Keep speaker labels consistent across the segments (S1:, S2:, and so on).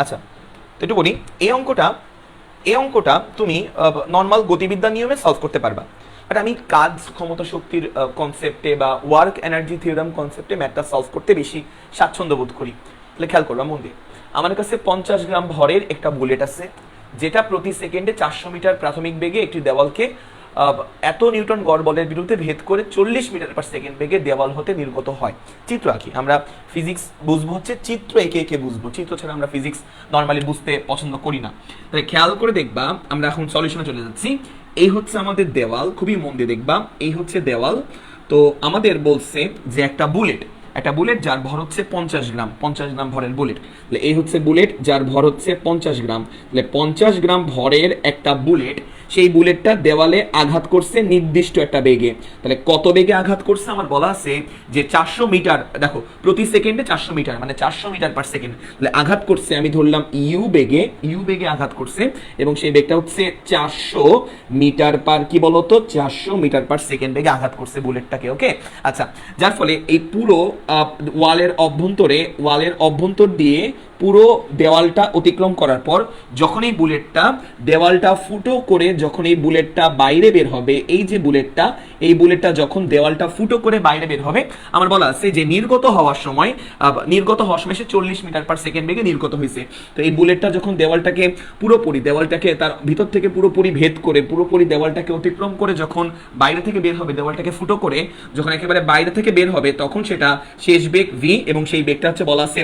S1: আচ্ছা, তো একটু বলি, এই অঙ্কটা তুমি নর্মাল গতিবিদ্যা নিয়মে সলভ করতে পারবা, বাট আমি কাজ ক্ষমতা শক্তির কনসেপ্টে বা ওয়ার্ক এনার্জি থিওরাম কনসেপ্টে ম্যাথটা সলভ করতে বেশি স্বাচ্ছন্দ্য বোধ করি। তাহলে খেয়াল করবা মন দিয়ে, আমার কাছে 50 গ্রাম ভরের একটা বুলেট আছে, যেটা প্রতি সেকেন্ডে 400 মিটার প্রাথমিক বেগে একটি দেওয়ালকে এত নিউটন গড় বলের বিরুদ্ধে ভেদ করে 40 মিটার পার সেকেন্ড বেগে দেওয়াল হতে নির্গত হয়। চিত্র আঁকি, আমরা ফিজিক্স বুঝবো হচ্ছে চিত্র এঁকে এঁকে বুঝবো, চিত্র ছাড়া আমরা ফিজিক্স নর্মালি বুঝতে পছন্দ করি না। তাহলে খেয়াল করে দেখবা, আমরা এখন সলিউশনে চলে যাচ্ছি। এই হচ্ছে আমাদের দেওয়াল, খুবই মন দিয়ে দেখবা, এই হচ্ছে দেওয়াল। তো আমাদের বলছে যে একটা বুলেট যার ভর হচ্ছে 50 গ্রাম, 50 গ্রাম ভরের বুলেট। তাহলে এই হচ্ছে বুলেট যার ভর হচ্ছে 50 গ্রাম। তাহলে 50 গ্রাম ভরের একটা বুলেট, সেই বুলেটটা দেওয়ালে আঘাত করছে নির্দিষ্ট একটা বেগে। তাহলে কত বেগে আঘাত করছে আমার বলা আছে যে 400 মিটার, দেখো প্রতি সেকেন্ডে 400 মিটার মানে 400 মিটার পার সেকেন্ড। তাহলে আঘাত করছে, আমি ধরলাম ইউ বেগে আঘাত করছে, এবং সেই বেগটা হচ্ছে 400 মিটার পার, কি বলতো, 400 মিটার পার সেকেন্ড বেগে আঘাত করছে বুলেটটাকে। ওকে, আচ্ছা, যার ফলে এই পুরো ওয়ালের অভ্যন্তর দিয়ে পুরো দেওয়ালটা অতিক্রম করার পর যখন এই বুলেটটা দেওয়ালটা ফুটো করে, যখন এই বুলেটটা বাইরে বের হবে, এই যে বুলেটটা যখন দেওয়ালটা ফুটো করে বাইরে বের হবে, আমার বলা আছে যে নির্গত হওয়ার সময় সে 40 মিটার পার সেকেন্ড বেগে নির্গত হয়েছে। তো এই বুলেটটা যখন দেওয়ালটাকে তার ভিতর থেকে পুরোপুরি ভেদ করে, পুরোপুরি দেওয়ালটাকে অতিক্রম করে যখন বাইরে থেকে বের হবে, দেওয়ালটাকে ফুটো করে যখন একেবারে বাইরে থেকে বের হবে, তখন সেটা শেষ বেগ ভি, এবং সেই বেগটা হচ্ছে বলা আছে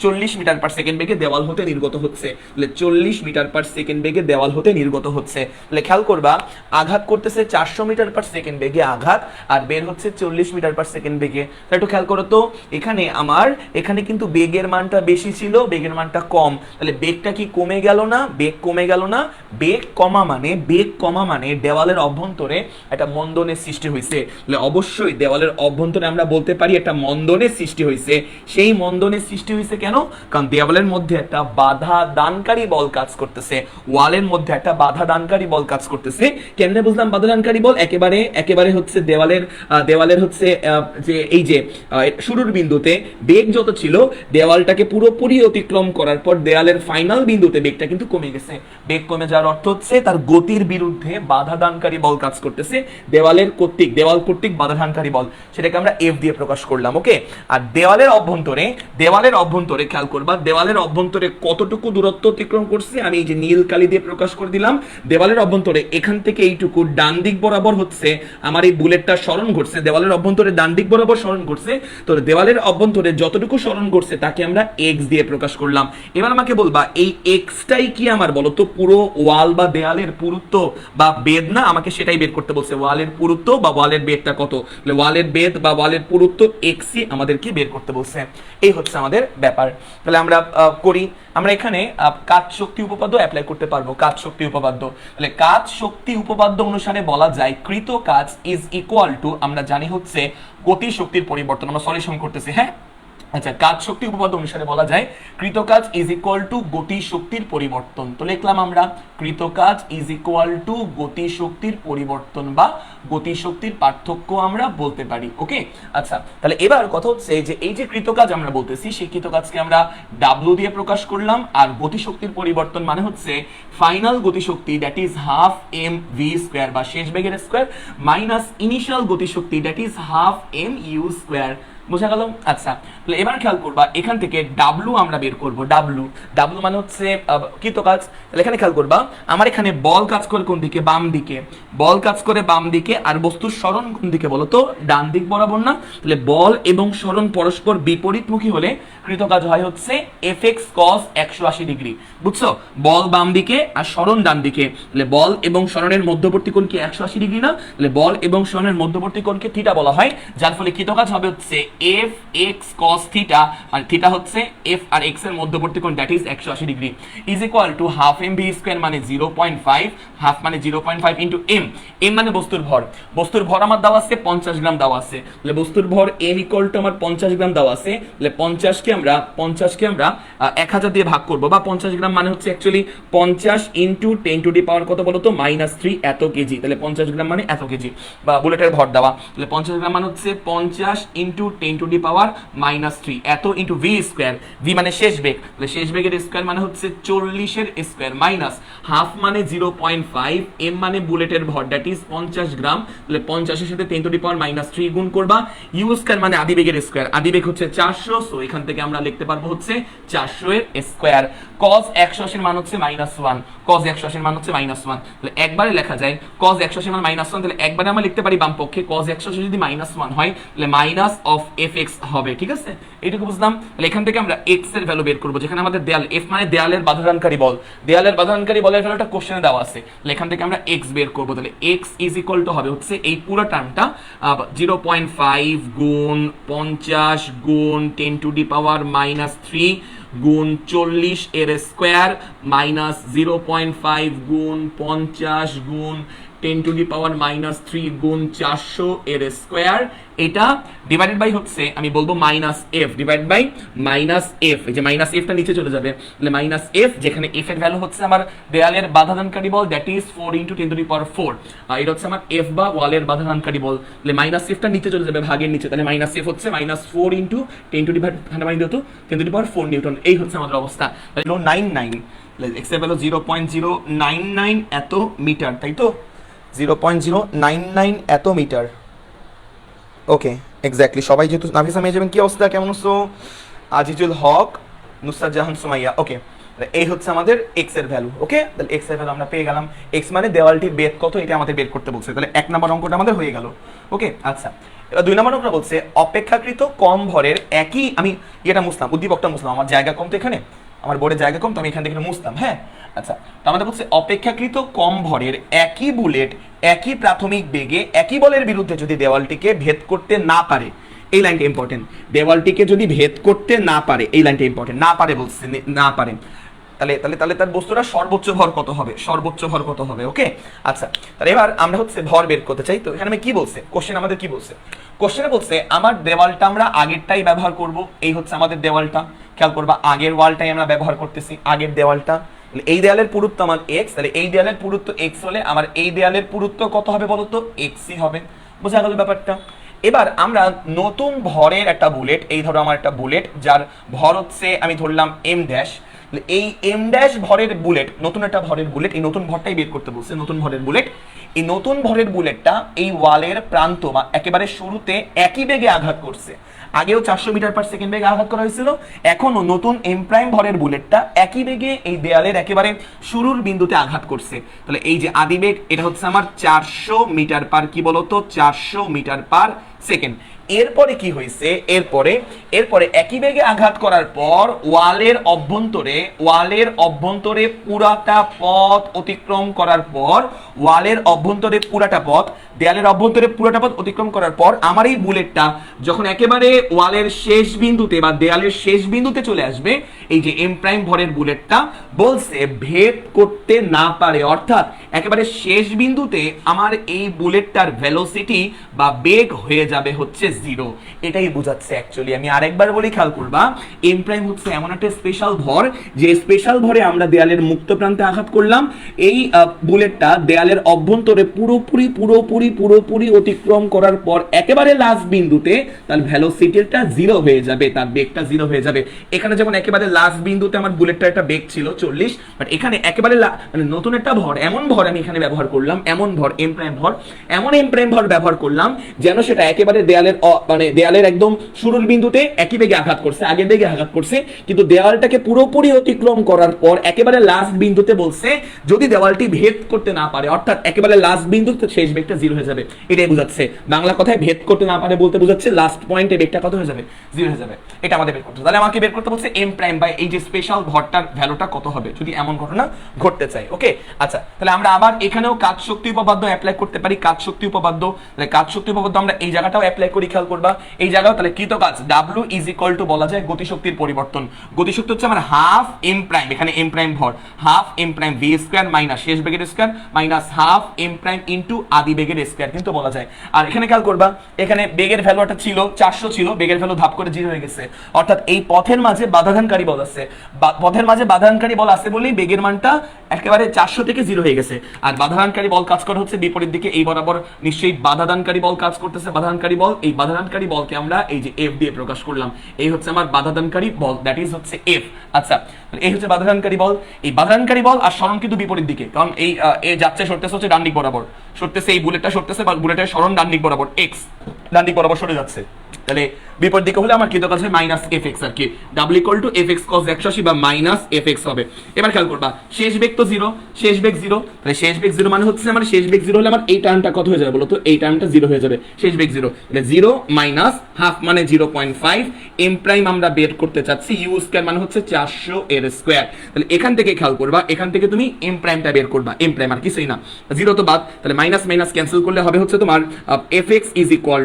S1: 40 মিটার পার সেকেন্ড বেগে দেওয়াল হতে নির্গত হচ্ছে। তাহলে 40 মিটার পার সেকেন্ড বেগে দেওয়াল হতে নির্গত হচ্ছে। তাহলে খেয়াল করবা, আঘাত করতেছে 400 মিটার পার সেকেন্ড বেগে আঘাত, আর বের হচ্ছে 40 মিটার পার সেকেন্ড বেগে। তাহলে একটু খেয়াল করো তো, এখানে কিন্তু বেগের মানটা বেশি ছিল, বেগের মানটা কম। তাহলে বেগটা কি কমে গেল না? বেগ কমে গেল না? বেগ কমা মানে দেওয়ালের অভ্যন্তরে একটা মন্দনের সৃষ্টি হয়েছে। তাহলে অবশ্যই দেওয়ালের অভ্যন্তরে আমরা বলতে পারি একটা মন্দনের সৃষ্টি হয়েছে। সেই মন্দনের সৃষ্টি হয়েছে কেন? কারণ দেওয়ালের মধ্যে একটা বাধা দানকারী বল কাজ করতেছে, ওয়ালের মধ্যে একটা বাধা দানকারী বল কাজ করতেছে। কেমনে বুঝলাম বাধা দানকারী বল? একেবারে হচ্ছে দেওয়ালের হচ্ছে যে এই যে শুরুর বিন্দুতে বেগ যত ছিল, দেওয়ালটাকে পুরোপুরি অতিক্রম করার পর দেওয়ালের ফাইনাল বিন্দুতে বেগটা কিন্তু কমে গেছে। বেগ কমে যাওয়ার অর্থ হচ্ছে তার গতির বিরুদ্ধে বাধা দানকারী বল কাজ করতেছে, দেওয়াল কর্তৃক বাধা দানকারী বল, সেটাকে আমরা এফ দিয়ে প্রকাশ করলাম। ওকে, আর দেওয়ালের অভ্যন্তরে খেয়াল করবা, দেওয়ালের অভ্যন্তরে কতটুকু দূরত্ব অতিক্রম করছে আমি এই যে নীল কালি দিয়ে প্রকাশ করে দিলাম। দেওয়ালের অভ্যন্তরে এখান থেকে এইটুকু ডান দিক বরাবর হচ্ছে আমার এই বুলেটটা সরণ ঘটছে, দেওয়ালের অভ্যন্তরে ডান দিক বরাবর সরণ ঘটছে। তো দেওয়ালের অভ্যন্তরে যতটুকু সরণ ঘটছে তাকে আমরা এক্স দিয়ে প্রকাশ করলাম। এবার আমাকে বলবা এই এক্সটাই কি আমার বলতো পুরো ওয়াল বা দেওয়ালের পুরুত্ব বা বেদ না? আমাকে সেটাই বের করতে বলছে, ওয়ালের পুরুত্ব বা ওয়ালের বেদটা কত। ওয়ালের বেদ বা ওয়ালের পুরুত্ব এক্সই আমাদেরকে বের করতে বলছে। এই হচ্ছে আমাদের ব্যাপার। তাহলে আমরা এখানে কাজ শক্তি উপপাদ্য অ্যাপ্লাই করতে পারবো। কাজ শক্তি উপপাদ্য, তাহলে কাজ শক্তি উপপাদ্য অনুসারে বলা যায় কৃত কাজ ইজ ইকুয়াল টু, আমরা জানি হচ্ছে গতি শক্তির পরিবর্তন। আমরা সলিউশন করতেছি, হ্যাঁ। আচ্ছা, কাজ শক্তি উপপাদ্য অনুসারে বলা যায় কৃত কাজ ইজ ইকুয়াল টু গতি শক্তির পরিবর্তন। তো লিখলাম আমরা কৃত কাজ ইজ ইকুয়াল টু গতি শক্তির পরিবর্তন বা গতি শক্তির পার্থক্য আমরা বলতে পারি। ওকে, আচ্ছা, তাহলে এবার কথা হচ্ছে যে এই যে কৃত কাজ আমরা বলতেছি, সেই কৃত কাজকে আমরা ডাব্লিউ দিয়ে প্রকাশ করলাম, আর গতি শক্তির পরিবর্তন মানে হচ্ছে ফাইনাল গতি শক্তি, that is half M V square বা শেষ বেগের স্কোয়ার, মাইনাস ইনিশিয়াল গতি শক্তি, that is half M U square. বোঝা গেল? আচ্ছা, তাহলে এবার খেয়াল করবা, এখান থেকে ডাব্লু আমরা বের করব। ডাব্লু মানে হচ্ছে কৃত কাজ। তাহলে এখানে খেয়াল করবা, আমার এখানে বল কাজ করে কোন দিকে? বাম দিকে। বল কাজ করে বাম দিকে, আর বস্তুর সরণ কোন দিকে বলো তো? ডান দিক বরাবর না? তাহলে বল এবং সরণ পরস্পর বিপরীতমুখী হলে কৃত কাজ হয় হচ্ছে এফ এক্স কস 180 ডিগ্রি। বুঝছো? বল বাম দিকে আর সরণ ডান দিকে, তাহলে বল এবং সরণের মধ্যবর্তী কোণ কি 180 ডিগ্রি না? তাহলে বল এবং সরণের মধ্যবর্তী কোণকে থিটা বলা হয়, যার ফলে কৃত কাজ হবে হচ্ছে এফ এক্স কস থিটা, আর থিটা হচ্ছে এফ আর এক্স এর মধ্যবর্তী কোণ, that is 180 degree, is equal to half M v square মানে 0.5, হাফ মানে 0.5 ইনটু এম। এম মানে বস্তুর ভর, বস্তুর ভর আমার দেওয়া আছে 50 গ্রাম দেওয়া আছে, তাহলে বস্তুর ভর m ইকুয়াল টু আমার 50 গ্রাম দেওয়া আছে, তাহলে 50কে আমরা 1000 দিয়ে ভাগ করব, বা 50 গ্রাম মানে হচ্ছে অ্যাকচুয়ালি 50 ইনটু 10 টু দি পাওয়ার কত বলো তো -3 এত কেজি, তাহলে 50 গ্রাম মানে এত কেজি, বা বুলেটের ভর দেওয়া, তাহলে 50 গ্রাম মানে হচ্ছে 50 ইনটু 10 টু দি পাওয়ার -3 এত ইনটু v স্কয়ার, v মানে শেষ বেগ, তাহলে শেষ বেগের স্কয়ার মানে হচ্ছে 40 এর স্কয়ার মাইনাস হাফ মানে 0.5, m মানে বুলেটের ভর দ্যাট ইজ 50 গ্রাম, তাহলে 50 এর সাথে 10 টু দি পাওয়ার -3 গুণ করবা, u স্কয়ার মানে আদিবেগের স্কয়ার, আদিবেগ হচ্ছে 400, সো এখান থেকে আমরা লিখতে পারবো হচ্ছে 400 এর স্কয়ার, cos 180 এর মান হচ্ছে -1, cos 180 এর মান হচ্ছে -1, তাহলে একবারে লেখা যায় cos 180 এর মান -1, তাহলে একবারে আমরা লিখতে পারি বাম পক্ষে cos 180 যদি -1 হয় তাহলে মাইনাস অফ fx হবে, ঠিক আছে, এইটুকু বুঝলাম। তাহলে এখান থেকে আমরা x এর ভ্যালু বের করব, যেখানে আমাদের দেয়াল, f মানে দেয়ালের বাধাদানকারী বল, দেয়ালের বাধাদানকারী বলের ভ্যালুটা কোশ্চেনে দেওয়া আছে, তাহলে এখান থেকে আমরা x বের করব, তাহলে x ইজ ইকুয়াল টু হবে হচ্ছে এই পুরো টার্মটা 0.5 গুণ 50 গুণ 10 টু দি পাওয়ার -3 গুণ 40 এর স্কয়ার মাইনাস 0.5 গুণ 50 গুণ 10 টু দি পাওয়ার -3 গুণ 400 এর স্কয়ার, এটা ডিভাইডেড বাই হচ্ছে আমি বলবো -f ডিভাইড বাই -f, এই যে -f টা নিচে চলে যাবে, তাহলে -f, যেখানে f এর ভ্যালু হচ্ছে আমার দেয়ালের বাধাদানকারী বল দ্যাট ইজ 4 × 10 টু দি পাওয়ার 4, এটা হচ্ছে আমার f বা ওয়ালের বাধাদানকারী বল, তাহলে -f টা নিচে চলে যাবে ভাগের নিচে, তাহলে -f হচ্ছে -4 × 10 টু দি পাওয়ার 4 নিউটন, এই হচ্ছে আমাদের অবস্থা। 0.99, x এর ভ্যালু 0.099 এত মিটার, তাই তো 0.099 এত মিটার, ওকে এক্স্যাক্টলি। সবাই যেহেতু নাফিসা মেজাবেন, কি অবস্থা, কেমন আছো? আজিজুল হক, নুসরাত জাহান সুমাইয়া, ওকে, এই হচ্ছে আমাদের x এর ভ্যালু, ওকে, তাহলে x এর ভ্যালু আমরা পেয়ে গেলাম, x মানে দেওয়ালটির বেধ কত এটা আমাদের বের করতে বলছে, তাহলে 1 নম্বর অঙ্কটা আমাদের হয়ে গেল, ওকে। আচ্ছা, এবার 2 নম্বর অঙ্কটা বলছে অপেক্ষাকৃত কম ভরের একই, আমি এটা মুছলাম, উদ্দীপকটা মুছলাম, আমার জায়গা কম তো এখানে, আমার বোর্ডের জায়গা কম তো আমি এখান থেকে মুছলাম, হ্যাঁ। আচ্ছা, তো আমাদের বলছে অপেক্ষাকৃত কম ভরের একই বুলেট একই প্রাথমিক বেগে একই বলের বিরুদ্ধে যদি দেওয়ালটিকে ভেদ করতে না পারে, এই লাইনটা ইম্পর্টেন্ট, দেওয়ালটিকে যদি ভেদ করতে না পারে, এই লাইনটা ইম্পর্টেন্ট, না পারে বলছে, না পারে, তাহলে তাহলে তাহলে তার বস্তুটা সর্বোচ্চ ভর কত হবে, সর্বোচ্চ ভর কত হবে, ওকে। আচ্ছা, তাহলে এবার আমরা হচ্ছে ভর বের করতে চাই, তো এখানে আমি কি বলছে, কোশ্চেন আমাদের কি বলছে, কোশ্চেনে বলছে আমার দেওয়ালটা আমরা আগেরটাই ব্যবহার করব, এই হচ্ছে আমাদের দেওয়ালটা, খেয়াল করবা আগের ওয়ালটাই আমরা ব্যবহার করতেছি, আগের দেওয়ালটা, এই দেয়ালের পুরুত্ব আমার x, তাহলে এই দেয়ালের পুরুত্ব x হলে আমার এই দেয়ালের পুরুত্ব কত হবে বলো তো, xই হবে, বোঝা গেল ব্যাপারটা। এবার আমরা নতুন ভরের একটা বুলেট, এই ধরো আমার একটা বুলেট যার ভর হচ্ছে আমি ধরলাম m ড্যাশ, এই m ড্যাশ ভরের বুলেট, নতুন একটা ভরের বুলেট, এই নতুন ভরটাই বের করতে বলছে, নতুন ভরের বুলেট, এই নতুন ভরের বুলেটটা এই ওয়ালের প্রান্ত বা একেবারে শুরুতে একই বেগে আঘাত করছে, আগেও 400 মিটার পার সেকেন্ড বেগে আঘাত করা হয়েছিল, এখনো নতুন এম প্রাইম ভরের বুলেটটা একই বেগে এই দেয়ালের একেবারে শুরুর বিন্দুতে আঘাত করছে, তাহলে এই যে আদিবেগ এটা হচ্ছে আমার 400 মিটার পার কি বলতো, 400 মিটার পার সেকেন্ড। এরপরে কি হয়েছে, এরপরে একই বেগে আঘাত করার পর ওয়ালের অভ্যন্তরে পুরাটা পথ অতিক্রম করার পর, ওয়ালের অভ্যন্তরে পুরাটা পথ, দেয়ালের অভ্যন্তরে পুরাটা পথ অতিক্রম করার পর আমার এই বুলেটটা যখন একেবারে ওয়ালের শেষ বিন্দুতে বা দেয়ালের শেষ বিন্দুতে চলে আসবে, এই যে এম প্রাইম ভরের বুলেটটা বলছে ভেদ করতে না পারে, অর্থাৎ একেবারে শেষ বিন্দুতে আমার এই বুলেটটার ভেলোসিটি বা বেগ হয়ে যাবে হচ্ছে 0, এটাই বোঝাচ্ছে অ্যাকচুয়ালি। আমি আরেকবার বলি, খেয়াল করবা, এম প্রাইম হচ্ছে এমন একটা স্পেশাল ভর, যে স্পেশাল ভরে আমরা দেয়ালের মুক্ত প্রান্তে আঘাত করলাম, এই বুলেটটা দেয়ালের অভ্যন্তরে পুরোপুরি অতিক্রম করার পর একেবারে লাস্ট বিন্দুতে তার ভেলোসিটিটা 0 হয়ে যাবে, তার বেগটা 0 হয়ে যাবে। এখানে যেমন একেবারে লাস্ট বিন্দুতে আমার বুলেটটার একটা বেগ ছিল 40, বাট এখানে একেবারে মানে নতুন একটা ভর, এমন ভর আমি এখানে ব্যবহার করলাম, এমন ভর এম প্রাইম ভর, এমন এম প্রাইম ভর ব্যবহার করলাম যেন সেটা একেবারে দেয়ালের মানে দেয়ালের একদম শুরুর বিন্দুতে একই বেগে আঘাত করছে, আগের বেগে আঘাত করছে, কিন্তু দেওয়ালটাকে পুরোপুরি অতিক্রম করার পর একেবারে লাস্ট বিন্দুতে বলছে যদি দেওয়ালটি ভেদ করতে না পারে, অর্থাৎ একেবারে লাস্ট বিন্দুতে শেষ বেগটা 0 হয়ে যাবে, এটাই বোঝাচ্ছে। বাংলা কথায় ভেদ করতে না পারে বলতে বোঝাচ্ছে লাস্ট পয়েন্টে বেগটা কত হয়ে যাবে, 0 হয়ে যাবে, এটা আমাদের বের করতে। তাহলে আমাকে বের করতে বলছে এম প্রাইম বাই এই যে স্পেশাল ভরটার ভ্যালুটা কত হবে যদি এমন ঘটনা ঘটতে চাই, ওকে। আচ্ছা, তাহলে আমরা আবার এখানেও কাজ শক্তি উপপাদ্য অ্যাপ্লাই করতে পারি, কাজ শক্তি উপপাদ্য, তাহলে কাজ শক্তি উপপাদ্য আমরা এই জায়গাটাও অ্যাপ্লাই করি, খেয়াল করবা এই জায়গাও তাহলে কৃত কাজ ডাব্লিউ ইজ ইকুয়াল টু বলা যায় গতিশক্তির পরিবর্তন। গতিশক্তি হচ্ছে আমার হাফ এম প্রাইম, এখানে এম প্রাইম ভর, half m prime v square minus শেষ বেগের square minus half m prime into আদি বেগের স্কয়ার কিন্তু বলা যায়। আর এখানে খেয়াল করবা এখানে বেগের ভ্যালুটা ছিল 400 ছিল, বেগের ভ্যালু ধাপ করে 0 হয়ে গেছে, অর্থাৎ এই পথের মাঝে বাধাদানকারী বল আছে, পথের মাঝে বাধাদানকারী বল আছে বলেই বেগের মানটা একেবারে 400 থেকে 0 হয়ে গেছে। আর বাধাদানকারী বল কাজ করে হচ্ছে বিপরীত দিকে, এই বরাবর নিশ্চয়ই বাধাদানকারী বল কাজ করতেছে। বাধাদানকারী বল, এই বাধাদানকারী বলকে আমরা এই যে এফ দিয়ে প্রকাশ করলাম, এই হচ্ছে আমার বাধাদানকারী বল, দ্যাট ইজ হচ্ছে এফ। আচ্ছা এই হচ্ছে বাধাদানকারী বল, এই বাধাদানকারী বল আর সরণ কিন্তু বিপরীত দিকে, কারণ এই এ যাচ্ছে সরতেছে হচ্ছে ডান দিক বরাবর, সরতেছে এই বুলেটটা সরতেছে বা বুলেটের সরণ ডান দিক বরাবর, এক্স ডান দিক বরাবর সরে যাচ্ছে, তাহলে বিপরীত দিকে হলে আমার কৃত কাজ হয় মাইনাস এফ এক্স আর কি, W equal to F x cos 180 বা মাইনাস এফ এক্স হবে। এবার খেয়াল করবা শেষ বেগ তো 0, শেষ বেগ 0, তাহলে শেষ বেগ 0 মানে হচ্ছে আমার শেষ বেগ 0 হলে আমার এই টার্মটা কত হয়ে যাবে বলো তো, এই টার্মটা 0 হয়ে যাবে, শেষ বেগ 0, তাহলে 0 মাইনাস হাফ মানে 0.5, এম প্রাইম আমরা বের করতে চাচ্ছি, ইউ স্কয়ার মানে হচ্ছে 400 এর স্কয়ার, তাহলে এখান থেকে খেয়াল করবা এখান থেকে তুমি এম প্রাইমটা বের করবা, এম প্রাইম আর কিছুই না, 0 তো বাদ, তাহলে মাইনাস মাইনাস ক্যান্সেল করলে হবে হচ্ছে তোমার F x is equal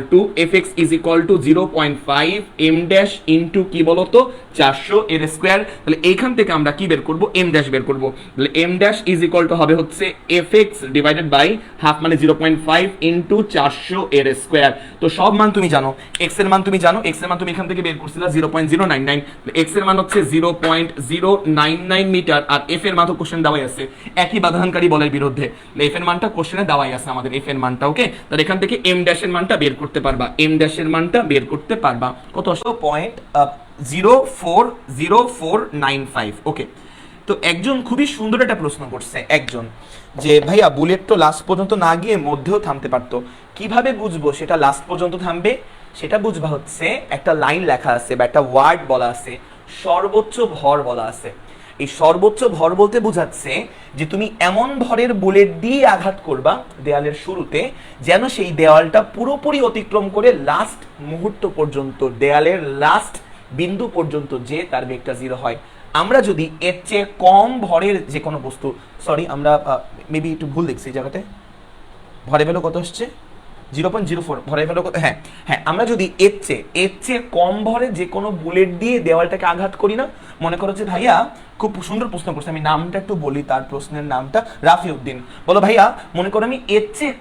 S1: to 0.5 m dash into কি বলতো 400 এর স্কয়ার, তাহলে এইখান থেকে আমরা কি বের করব, এম ড্যাশ বের করব, তাহলে m dash is equal to হবে হচ্ছে F x divided by half মানে 0.5 ইনটু 400 এর স্কয়ার। তো সব মান তুমি জানো, এক্স এর মান তুমি জানো, এক্স এর মান তুমি এখান থেকে বের করছিলা 0.099, এক্স এর মান হচ্ছে 0.099 মিটার, আর এফ এর মান তো কোশ্চেন দেওয়াই আছে একই বাধানকারী বলের বিরুদ্ধে, এফ এর মানটা কোশ্চেনে দেওয়াই আছে আমাদের এফ এর মানটা, ওকে, তাহলে এখান থেকে এম ড্যাশ এর মানটা বের করতে পারবা, এম ড্যাশ এর মানটা বের করতে পারবা কত, 0.0495, ওকে। তো একজন খুবই সুন্দর একটা প্রশ্ন করছে একজন, যে ভাইয়া বুলেট তো লাস্ট পর্যন্ত না গিয়ে মধ্যেও থামতে পারতো, কিভাবে বুঝবো সেটা লাস্ট পর্যন্ত থামবে? সেটা বুঝবা হচ্ছে একটা লাইন লেখা আছে বা একটা ওয়ার্ড বলা আছে সর্বোচ্চ ভর বলা আছে, এই সর্বোচ্চ ভর বলতে বোঝাচ্ছে যে তুমি এমন ভরের বুলেট দিয়ে আঘাত করবা দেয়ালের শুরুতে যেন সেই দেওয়ালটা পুরোপুরি অতিক্রম করে লাস্ট মুহূর্ত পর্যন্ত, দেয়ালের লাস্ট বিন্দু পর্যন্ত যে তার বেগটা 0 হয়। আমরা যদি এর চেয়ে কম ভরের যে কোনো বস্তু, সরি আমরা মেবি একটু ভুল দেখছি এই জায়গাতে, ভরে ভ্যালু কত আসছে 0.04, ভরের ভ্যালু কত, হ্যাঁ হ্যাঁ, আমরা যদি এর চেয়ে কম ভরে যে কোনো বুলেট দিয়ে দেওয়ালটাকে আঘাত করি না, মনে করো যে ভাইয়া খুব সুন্দর প্রশ্ন করছে, আমি নামটা একটু বলি, তার প্রশ্নের নামটা রাফিউদ্দিন, বলো ভাইয়া মনে করো আমি এর চেয়ে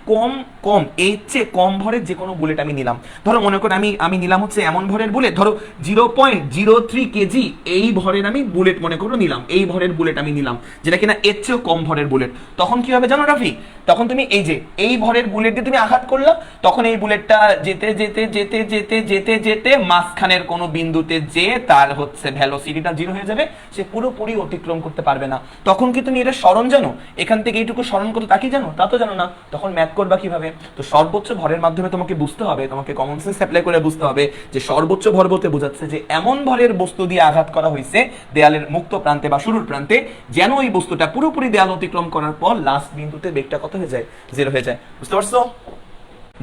S1: কম ভরের যে কোনো বুলেট আমি নিলাম, ধরো মনে করো আমি নিলাম হচ্ছে এমন ভরের বুলেট, ধরো 0.03 কেজি এই ভরের আমি বুলেট মনে করো নিলাম, এই ভরের বুলেট আমি নিলাম যেটা কিনা এর চেয়েও কম ভরের বুলেট, তখন কি হবে জানো রাফি, তখন তুমি এই যে এই ভরের বুলেট দিয়ে তুমি আঘাত করলা, তখন এই বুলেটটা যেতে যেতে যেতে যেতে যেতে যেতে মাঝখানের কোনো বিন্দুতে যে তার হচ্ছে ভেলোসিটিটা 0 হয়ে যাবে, সে পুরোপুরি অতিক্রম করতে পারবে না। তখন কি তুমি এটা স্মরণ জানো, এখান থেকে এইটুকু স্মরণ কত তা কি জানো, তা তো জানো না, তখন ম্যাথ করবা কিভাবে? তো সর্বোচ্চ ভরের মাধ্যমে তোমাকে বুঝতে হবে, তোমাকে কমন সেন্স অ্যাপ্লাই করে বুঝতে হবে যে সর্বোচ্চ ভর বলতে বোঝাচ্ছে যে এমন ভরের বস্তু দিয়ে আঘাত করা হয়েছে দেয়ালের মুক্ত প্রান্তে বা শুরুর প্রান্তে যেন ওই বস্তুটা পুরোপুরি দেয়াল অতিক্রম করার পর লাস্ট বিন্দুতে বেগটা কত হয়ে যায়, 0 হয়ে যায়। বুঝতে পারছো?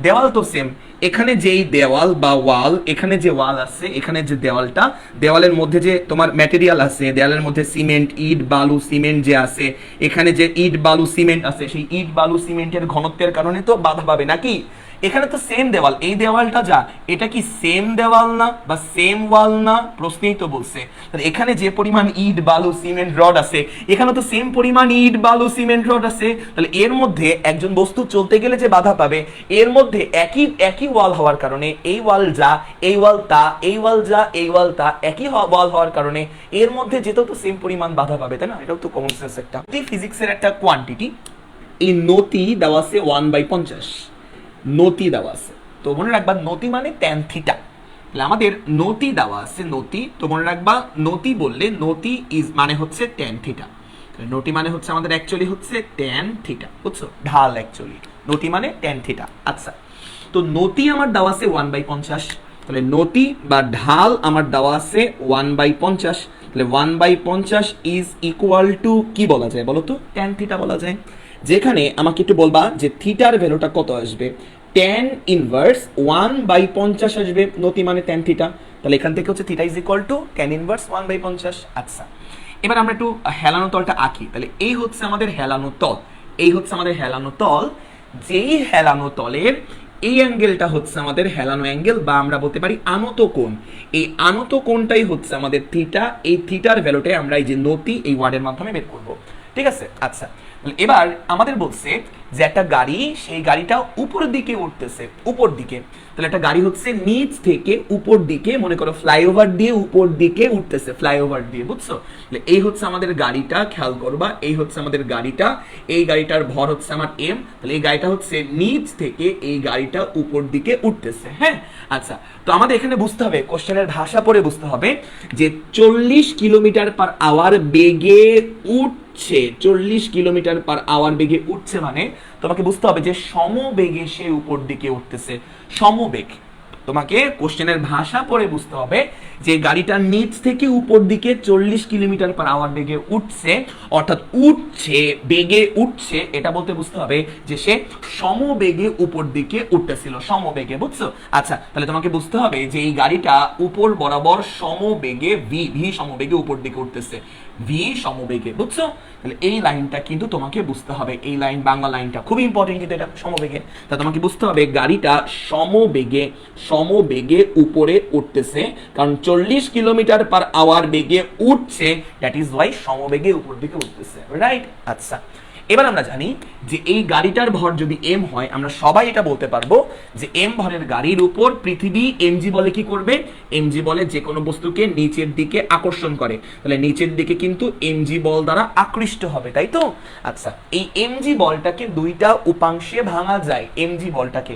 S1: দেওয়াল তো সেম, এখানে যেই দেওয়াল বা ওয়াল, এখানে যে ওয়াল আছে, এখানে যে দেওয়ালটা, দেওয়ালের মধ্যে যে তোমার ম্যাটেরিয়াল আছে, দেওয়ালের মধ্যে সিমেন্ট, ইট বালু সিমেন্ট যে আছে, এখানে যে ইট বালু সিমেন্ট আছে, সেই ইট বালু সিমেন্টের ঘনত্বের কারণে তো বাধা পাবে নাকি, এখানে তো সেম দেওয়াল, এই দেওয়ালটা যা, এটা কি সেম দেওয়াল না বা সেম ওয়াল না, প্রশ্নেই তো বলছে, এখানে যে পরিমাণ ইট বালু সিমেন্ট রড আছে, এখানে তো সেম পরিমাণ ইট বালু সিমেন্ট রড আছে, তাহলে এর মধ্যে একজন বস্তু চলতে গেলে যে বাধা পাবে, এর মধ্যে একই ওয়াল হওয়ার কারণে, এই ওয়াল যা এই ওয়াল তা, এই ওয়াল যা এই ওয়াল তা, একই ওয়াল হওয়ার কারণে এর মধ্যে যেতেও তো সেম পরিমাণ বাধা পাবে, তাই না? এটাও তো কমন সেন্স একটা ফিজিক্সের একটা কোয়ান্টিটি। এই নতি দেওয়া আছে 1/50, নতি দেওয়া আছে, তো মনে রাখবা নতি মানে ট্যান থিটা, তাহলে আমাদের নতি দেওয়া আছে, নতি, তো মনে রাখবা নতি বললে নতি ইজ মানে হচ্ছে ট্যান থিটা, নতি মানে হচ্ছে আমাদের অ্যাকচুয়ালি হচ্ছে ট্যান থিটা, বুঝছো, ঢাল অ্যাকচুয়ালি নতি মানে ট্যান থিটা। আচ্ছা, তো নতি আমার দেওয়া আছে 1/50, তাহলে নতি বা ঢাল আমার দেওয়া আছে 1/50, তাহলে 1/50 ইজ ইকুয়াল টু কি বলা যায় বলো তো, ট্যান থিটা বলা যায়, যেখানে আমাকে একটু বলবা যে থিটার ভ্যালুটা কত আসবে, tan ইনভার্স 1/50 আসবে, নতি মানে tan থিটা, তাহলে এখান থেকে হচ্ছে theta is equal two tan inverse 1/50। আচ্ছা, এবার আমরা একটু হেলানো তলটা আঁকি, তাহলে এই হচ্ছে আমাদের হেলানো তল, এই হচ্ছে আমাদের হেলানো তল, যেই হেলানো তলের এই অ্যাঙ্গেলটা হচ্ছে আমাদের হেলানো অ্যাঙ্গেল বা আমরা বলতে পারি আনত কোণ। এই আনত কোণটাই হচ্ছে আমাদের থিটা। এই থিটার ভ্যালুটাই আমরা এই যে নতি এই ওয়ার্ডের মাধ্যমে বের করব। ঠিক আছে, আচ্ছা এবার আমাদের বলছে যে একটা গাড়ি, সেই গাড়িটা উপর দিকে উঠতেছে, উপর দিকে। তাহলে একটা গাড়ি হচ্ছে নিচ থেকে উপর দিকে, মনে করো ফ্লাইওভার দিয়ে উপর দিকে উঠতেছে, ফ্লাইওভার দিয়ে, বুঝছো? এই হচ্ছে আমাদের গাড়িটা, খেয়াল করবা, এই হচ্ছে আমাদের গাড়িটা, এই গাড়িটার ভর হচ্ছে আমার এম। তাহলে এই গাড়িটা হচ্ছে নিচ থেকে এই গাড়িটা উপর দিকে উঠতেছে। হ্যাঁ, আচ্ছা, তো আমাদের এখানে বুঝতে হবে, কোশ্চেনের ভাষা পড়ে বুঝতে হবে যে 40 কিলোমিটার পার আওয়ার বেগে উঠছে, 40 কিলোমিটার পার আওয়ার বেগে উঠছে মানে তোমাকে বুঝতে হবে যে সমবেগে সে উপর দিকে উঠতেছে, সমবেগ। তোমাকে কোশ্চেনের ভাষা পড়ে বুঝতে হবে যে গাড়িটা নিচ থেকে উপর দিকে 40 কিলোমিটার পার আওয়ার বেগে উঠছে, অর্থাৎ উঠছে, বেগে উঠছে, এটা বলতে বুঝতে হবে যে সে সমবেগে উপর দিকে উঠতেছিল, সমবেগে, বুঝছো? আচ্ছা, তাহলে তোমাকে বুঝতে হবে যে এই গাড়িটা উপর বরাবর সমবেগে ভি সমবেগে উপর দিকে উঠতেছে, ভি সমবেগে, বুঝছো? তাহলে এই লাইনটা কিন্তু তোমাকে বুঝতে হবে, এই লাইন, বাংলা লাইনটা খুব ইম্পর্টেন্ট কিন্তু এটা, সমবেগে। তা তোমাকে বুঝতে হবে গাড়িটা সমবেগে, সমবেগে উপরে উঠতেছে, কারণ 40 কিলোমিটার পার আওয়ার বেগে উঠছে, দ্যাট ইজ ওয়াই সমবেগে উপর দিকে উঠতেছে, রাইট? আচ্ছা, এবার আমরা জানি যে এই গাড়িটার ভর যদি এম হয়, আমরা সবাই এটা বলতে পারবো যে এম ভরের গাড়ির উপর পৃথিবী এমজি বলে কি করবে? এমজি বলে যে কোনো বস্তুকে নিচের দিকে আকর্ষণ করে, তাহলে নিচের দিকে কিন্তু এমজি বল দ্বারা আকৃষ্ট হবে, তাই তো? আচ্ছা, এই এমজি বলটাকে দুইটা উপাংশে ভাঙা যায়। এমজি বলটাকে,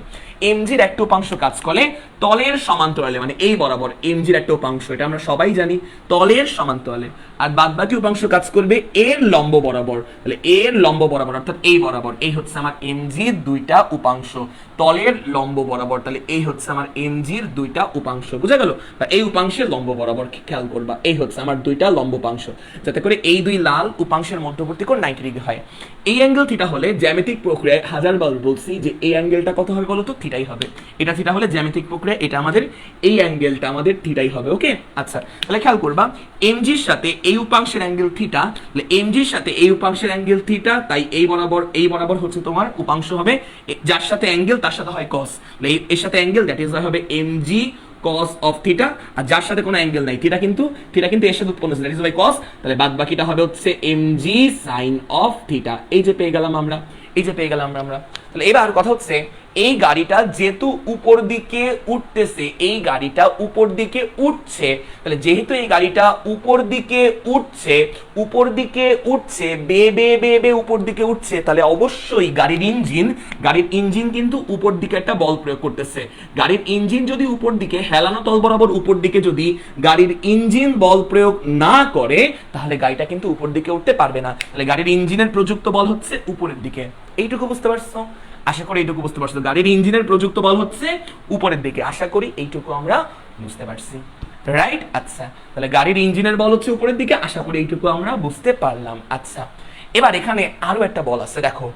S1: এমজির একটা উপাংশ কাজ করে তলের সমান্তরালে, মানে এই বরাবর, এমজির একটা উপাংশ, এটা আমরা সবাই জানি, তলের সমান্তরালে, আর বাদ বাকি উপাংশ কাজ করবে এর লম্ব বরাবর। তাহলে এর লম্ব বরাবর অর্থাৎ এই বরাবর, এই হচ্ছে আমার এমজির দুইটা উপাংশ, তলের লম্ব বরাবর। তাহলে এই হচ্ছে আমার এমজির দুইটা উপাংশ, বুঝা গেল? বা এই উপাংশের লম্ব বরাবর খেয়াল করবা, এই হচ্ছে আমার দুইটা লম্ব উপাংশ, যাতে করে এই দুই লাল উপাংশের মধ্যবর্তী কোণ 90 ডিগ্রি হয়। এই অ্যাঙ্গেল থিটা হলে জ্যামিতিক প্রক্রিয়ায় হাজারবার বলছি যে এই অ্যাঙ্গেলটা কত হবে বলো তো? থিটাই হবে। এটা থিটা হলে জ্যামিতিক প্রক্রিয়া এটা আমাদের এই অ্যাঙ্গেলটা আমাদের থিটাই হবে, ওকে? আচ্ছা, তাহলে খেয়াল করবা এমজির সাথে এই উপাংশের অ্যাঙ্গেল থিটা, তাহলে এমজির সাথে এই উপাংশের অ্যাঙ্গেল থিটা, তাই এই বরাবর হচ্ছে তোমার উপাংশ হবে, যার সাথে অ্যাঙ্গেল তার সাথে হয় কস, এর সাথে অ্যাঙ্গেল দ্যাট ইজ হবে এমজি cos of থিটা, আর যার সাথে কোনো অ্যাঙ্গেল নাই, থিটা কিন্তু এর সাথে উৎপন্ন হচ্ছে, দ্যাট ইজ বাই cos, তাহলে বাদ বাকিটা হবে হচ্ছে mg sin of থিটা। এই যে পেয়ে গেলাম আমরা, আমরা। তাহলে এবার কথা হচ্ছে এই গাড়িটা যেহেতু উপর দিকে উঠতেছে, এই গাড়িটা উপর দিকে উঠছে, তাহলে যেহেতু এই গাড়িটা উপর দিকে উঠছে, বে উপর দিকে উঠছে, তাহলে অবশ্যই গাড়ির ইঞ্জিন কিন্তু উপর দিকে একটা বল প্রয়োগ করতেছে। গাড়ির ইঞ্জিন যদি উপর দিকে, হেলানো তল বরাবর উপর দিকে যদি গাড়ির ইঞ্জিন বল প্রয়োগ না করে, তাহলে গাড়িটা কিন্তু উপর দিকে উঠতে পারবে না। তাহলে গাড়ির ইঞ্জিনের প্রযুক্ত বল হচ্ছে উপরের দিকে। এইটুকু বুঝতে পারছো? আশা করি এইটুকু বুঝতে পারছো। গাড়ির ইঞ্জিনের প্রযুক্ত বল হচ্ছে উপরের দিকে, আশা করি এইটুকু আমরা বুঝতে পারছি, রাইট? আচ্ছা, তাহলে গাড়ির ইঞ্জিনের বল হচ্ছে উপরের দিকে, আশা করি এইটুকু আমরা বুঝতে পারলাম। আচ্ছা, এবার এখানে আরো একটা বল আছে, দেখো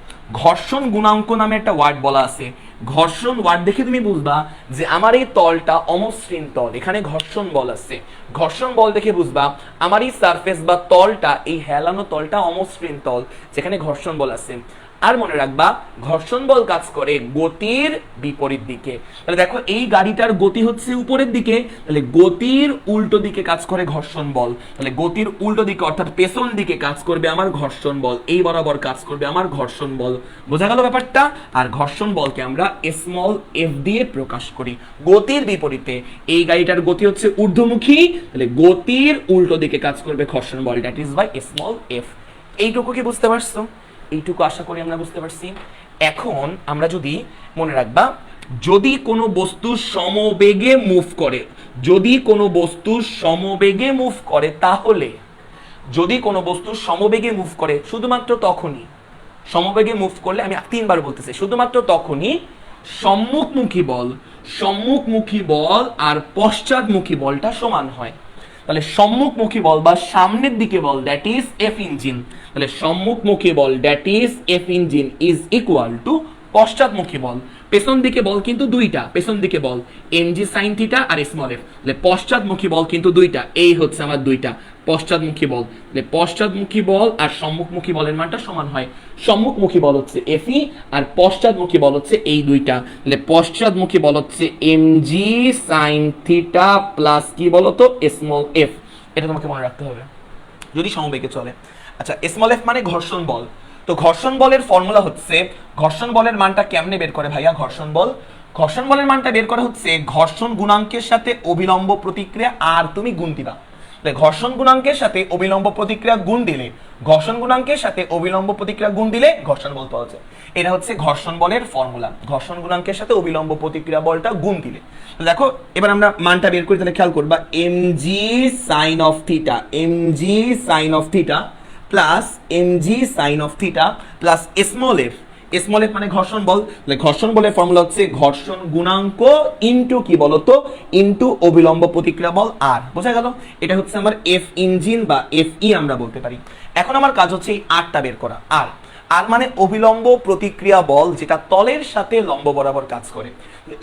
S1: ঘর্ষণ গুণাঙ্ক নামে একটা ওয়ার্ড বলা আছে। ঘর্ষণ ওয়ার্ড দেখে তুমি বুঝবা যে আমার এই তলটা অমসৃণ তল, এখানে ঘর্ষণ বল আছে। ঘর্ষণ বল দেখে বুঝবা আমার এই সারফেস বা তলটা, এই হেলানো তলটা অমসৃণ তল, যেখানে ঘর্ষণ বল আছে। আর মনে রাখবা ঘর্ষণ বল কাজ করে গতির বিপরীত দিকে। তাহলে দেখো এই গাড়িটার গতি হচ্ছে উপরের দিকে, তাহলে গতির উল্টো দিকে কাজ করে ঘর্ষণ বল। তাহলে গতির উল্টো দিকে অর্থাৎ পেছন দিকে কাজ করবে আমার ঘর্ষণ বল, এই বরাবর কাজ করবে আমার ঘর্ষণ বল। বোঝা গেল ব্যাপারটা? আর ঘর্ষণ বলকে আমরা স্মল এফ দিয়ে প্রকাশ করি। গতির বিপরীতে এই গাড়িটার গতি হচ্ছে ঊর্ধ্বমুখী, তাহলে গতির উল্টো দিকে কাজ করবে ঘর্ষণ বল, that is by small F. এইটুকু কি বুঝতে পারছো? এইটুকু আশা করি আমরা বুঝতে পারছি। এখন আমরা যদি মনে রাখবা, যদি কোনো বস্তু সমবেগে মুভ করে, তাহলে যদি কোনো বস্তু সমবেগে মুভ করে শুধুমাত্র তখনই, সমবেগে মুভ করলে, আমি 3বার বলতেছি, শুধুমাত্র তখনই সম্মুখমুখী বল আর পশ্চাৎমুখী বলটা সমান হয়। তাহলে সম্মুখমুখী বল বা সামনের দিকে বল দ্যাট ইজ এফ ইঞ্জিন, তাহলে সম্মুখমুখী বল that is F engine is equal to পশ্চাৎমুখী বল। পেছন দিকে বল কিন্তু দুইটা, পেছন দিকে বল mg sin থিটা আর স্মল f, তাহলে পশ্চাৎমুখী বল কিন্তু দুইটা, এই হচ্ছে আমার দুইটা পশ্চাৎমুখী বল, তাহলে পশ্চাৎমুখী বল আর সম্মুখমুখী বলের মানটা সমান হয়, সম্মুখমুখী বল হচ্ছে fe আর পশ্চাৎমুখী বল হচ্ছে এই দুইটা, তাহলে পশ্চাৎমুখী বল হচ্ছে mg sin থিটা প্লাস কি বলতো স্মল f, এটা তোমাকে মনে রাখতে হবে যদি সমবেগে চলে। আচ্ছা স্মল f মানে ঘর্ষণ বল, তো ঘর্ষণ বলের ফর্মুলা হচ্ছে, ঘর্ষণ বলের মানটা কেমনে বের করে ভাইয়া ঘর্ষণ বল, ঘর্ষণ বলের মানটা বের করা হচ্ছে ঘর্ষণ গুণাঙ্কের সাথে অবিলম্ব প্রতিক্রিয়া আর তুমি গুণ দিবা, ঘর্ষণ গুণাঙ্কের সাথে অবিলম্ব প্রতিক্রিয়া গুণ দিলে, ঘর্ষণ গুণাঙ্কের সাথে অবিলম্ব প্রতিক্রিয়া গুণ দিলে ঘর্ষণ বল পাওয়া যায়, এটা হচ্ছে ঘর্ষণ বলের ফর্মুলা, ঘর্ষণ গুণাঙ্কের সাথে অবিলম্ব প্রতিক্রিয়া বলটা গুণ দিলে। দেখো এবার আমরা মানটা বের করি, তাহলে খেয়াল করবা mg sin of theta, mg sin of theta plus mg sin of theta plus small f, small f মানে ঘর্ষণ বল, তাহলে ঘর্ষণ বলের ফর্মুলা হচ্ছে ঘর্ষণ গুণাঙ্ক ইনটু কি বলতো ইনটু অবিলম্ব প্রতিক্রিয়া বল আর, বোঝা গেল, এটা হচ্ছে আমার এফ ইঞ্জিন বা fe আমরা বলতে পারি। এখন আমার কাজ হচ্ছে এই আরটা বের করা, আর আর মানে অবিলম্ব প্রতিক্রিয়া বল যেটা তলের সাথে লম্ব বরাবর কাজ করে,